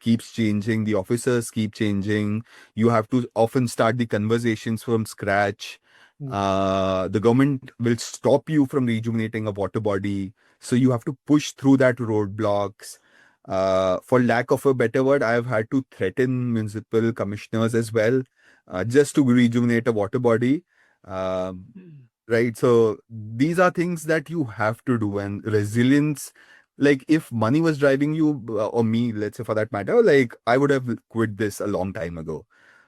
keeps changing, the officers keep changing. You have to often start the conversations from scratch. The government will stop you from rejuvenating a water body, so you have to push through that roadblocks. For lack of a better word, I have had to threaten municipal commissioners as well, just to rejuvenate a water body. Um, right. So these are things that you have to do, and resilience. Like if money was driving you, or me, let's say for that matter, like I would have quit this a long time ago.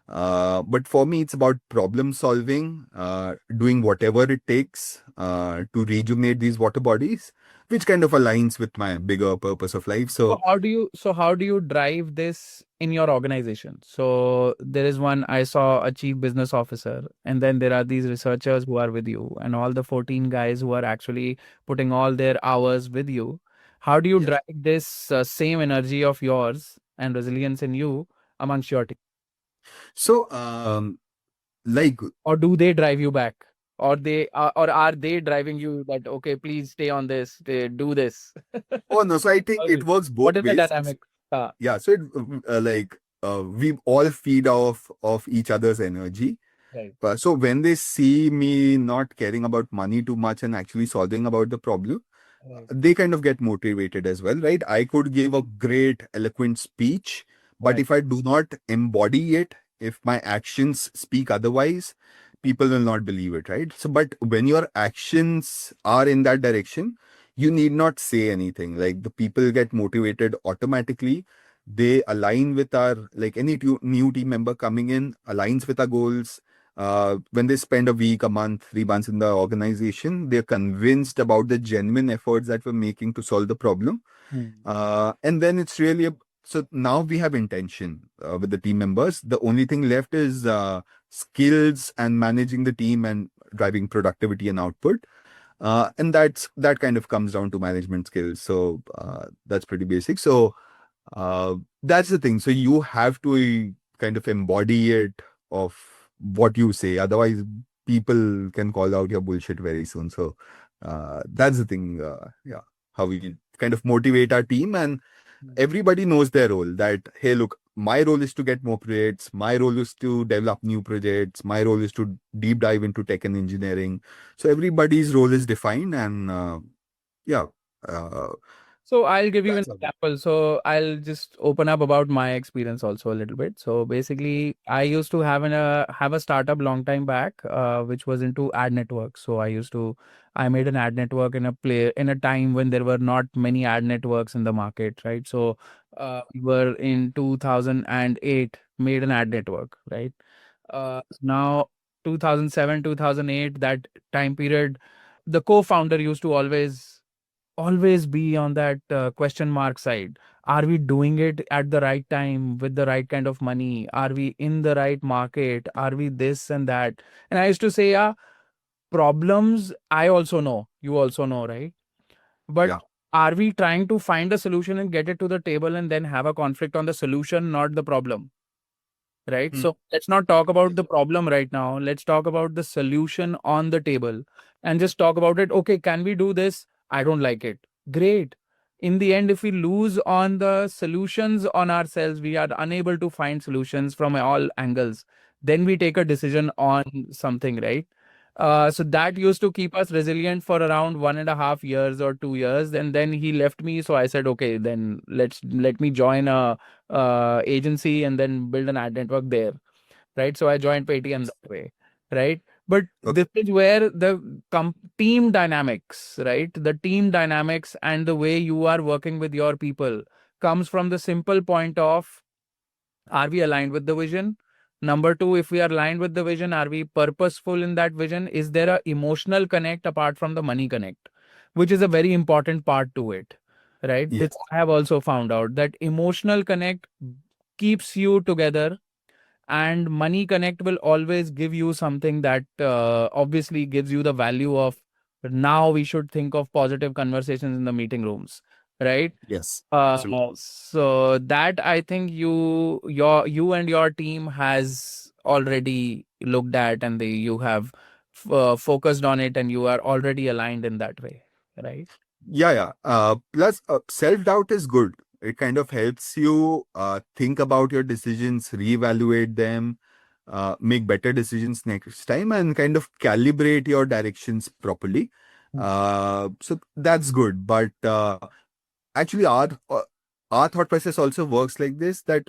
But for me, it's about problem solving, doing whatever it takes to rejuvenate these water bodies, which kind of aligns with my bigger purpose of life. So So how do you drive this in your organization? So there is one, I saw a chief business officer, and then there are these researchers who are with you, and all the 14 guys who are actually putting all their hours with you. How do you yes. drive this same energy of yours and resilience in you amongst your team? So like Or do they drive you back? Or are they driving you that, okay, please stay on this, do this? oh no, so I think How is it it? works both What is the ways. dynamic? Yeah, so it we all feed off each other's energy. Right. So when they see me not caring about money too much and actually solving about the problem, Right. they kind of get motivated as well, right? I could give a great eloquent speech, but Right. if I do not embody it, if my actions speak otherwise, people will not believe it, right? So but when your actions are in that direction, you need not say anything. Like the people get motivated automatically. They align with our, like any new team member coming in aligns with our goals. When they spend a week, a month, 3 months in the organization, they're convinced about the genuine efforts that we're making to solve the problem. Hmm. And then it's really so now we have intention with the team members. The only thing left is skills and managing the team and driving productivity and output. And that kind of comes down to management skills. So that's pretty basic. So that's the thing. So you have to kind of embody it of what you say. Otherwise, people can call out your bullshit very soon. So that's the thing. Yeah, how we kind of motivate our team, and everybody knows their role. That hey, look, my role is to get more projects. My role is to develop new projects. My role is to deep dive into tech and engineering. So everybody's role is defined, and yeah, uh, So I'll give you an that's all. example. So I'll just open up about my experience also a little bit. So basically, I used to have a startup long time back, which was into ad network. So I made an ad network in a time when there were not many ad networks in the market, right? So we were in 2008 made an ad network, right? Now 2007, 2008, that time period, the co-founder used to always be on that question mark side. Are we doing it at the right time with the right kind of money? Are we in the right market? Are we this and that? And I used to say, yeah, problems I also know, you also know, right? But Yeah. are we trying to find a solution and get it to the table and then have a conflict on the solution, not the problem? Right? Hmm. So let's not talk about the problem right now. Let's talk about the solution on the table and just talk about it. Okay, can we do this? I don't like it. Great. In the end, if we lose on the solutions on ourselves, we are unable to find solutions from all angles, then we take a decision on something, right? So that used to keep us resilient for around 1.5 years or 2 years. And then he left me. So I said, okay, then let me join a agency and then build an ad network there, right? So I joined Paytm that way, right? But Okay. this is where the team dynamics, right? The team dynamics and the way you are working with your people comes from the simple point of, are we aligned with the vision? Number two, if we are aligned with the vision, are we purposeful in that vision? Is there a emotional connect apart from the money connect, which is a very important part to it, right? Yes. This I have also found out that emotional connect keeps you together, and money connect will always give you something that obviously gives you the value of, now we should think of positive conversations in the meeting rooms, right? Yes. Absolutely. So that I think you and your team has already looked at, and you have focused on it, and you are already aligned in that way, right? Yeah, yeah. Plus, self doubt is good. It kind of helps you think about your decisions, reevaluate them, make better decisions next time, and kind of calibrate your directions properly. So that's good. But actually, our thought process also works like this, that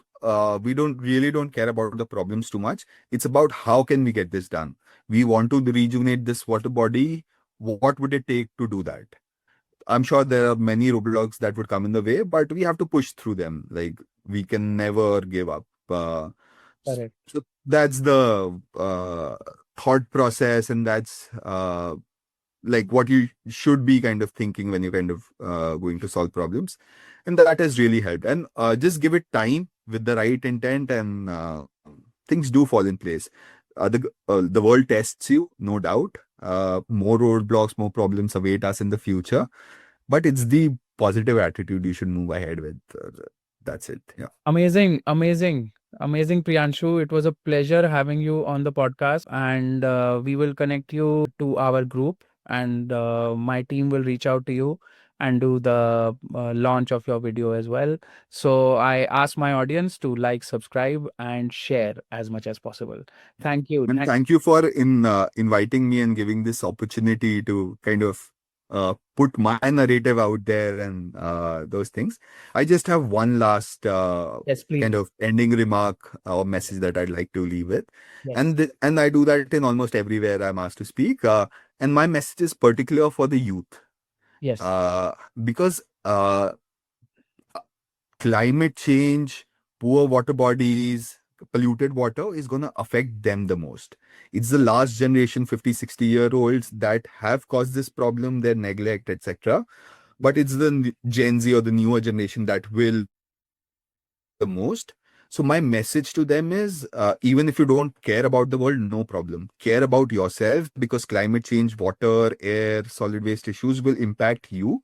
we don't care about the problems too much. It's about how can we get this done. We want to rejuvenate this water body. What would it take to do that? I'm sure there are many roadblocks that would come in the way, but we have to push through them. Like, we can never give up. Correct. So that's the thought process, and that's like what you should be kind of thinking when you're kind of going to solve problems, and that has really helped. And just give it time with the right intent, and things do fall in place. The world tests you, no doubt. More roadblocks, more problems await us in the future, but it's the positive attitude you should move ahead with. That's it. Yeah. Amazing, amazing, amazing, Priyanshu. It was a pleasure having you on the podcast, and we will connect you to our group, and my team will reach out to you and do the launch of your video as well. So I ask my audience to like, subscribe, and share as much as possible. Thank you. And thank you for inviting me and giving this opportunity to kind of put my narrative out there, and those things. I just have one last Yes, please. kind of ending remark or message that I'd like to leave with. Yes. And I do that in almost everywhere I'm asked to speak. And my message is particular for the youth. Yes. Because climate change, poor water bodies, polluted water is going to affect them the most. It's the last generation, 50, 60-year-olds that have caused this problem, their neglect, etc. But it's the Gen Z or the newer generation that will the most. So my message to them is, even if you don't care about the world, no problem. Care about yourself, because climate change, water, air, solid waste issues will impact you.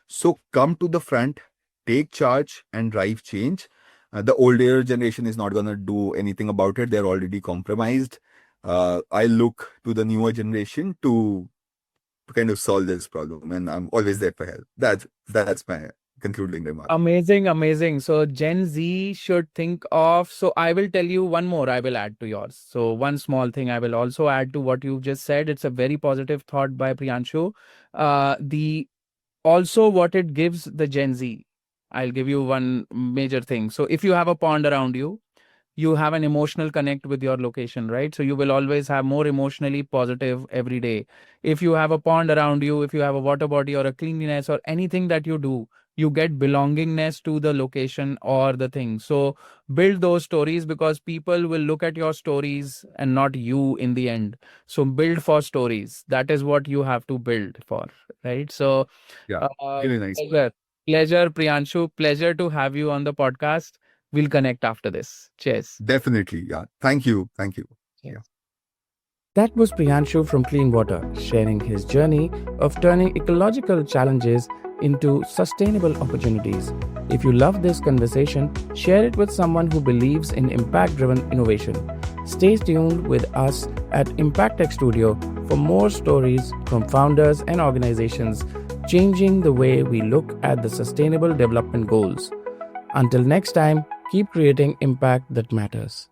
So come to the front, take charge, and drive change. The older generation is not going to do anything about it. They're already compromised. I look to the newer generation to kind of solve this problem, and I'm always there for help. That's my concluding remark. Amazing, amazing. So Gen Z should think of, so I will tell you one more, I will add to yours. So one small thing I will also add to what you've just said. It's a very positive thought by Priyanshu. Also what it gives the Gen Z, I'll give you one major thing. So if you have a pond around you, you have an emotional connect with your location, right? So you will always have more emotionally positive every day. If you have a pond around you, if you have a water body or a cleanliness or anything that you do, you get belongingness to the location or the thing. So build those stories, because people will look at your stories and not you in the end. So build for stories. That is what you have to build for, right? So Yeah, really nice. pleasure, Priyanshu. Pleasure to have you on the podcast. We'll connect after this. Cheers. Definitely. Yeah. Thank you. Thank you. Yeah. That was Priyanshu from Clean Water, sharing his journey of turning ecological challenges into sustainable opportunities. If you love this conversation, share it with someone who believes in impact-driven innovation. Stay tuned with us at Impact Tech Studio for more stories from founders and organizations changing the way we look at the Sustainable Development Goals. Until next time, keep creating impact that matters.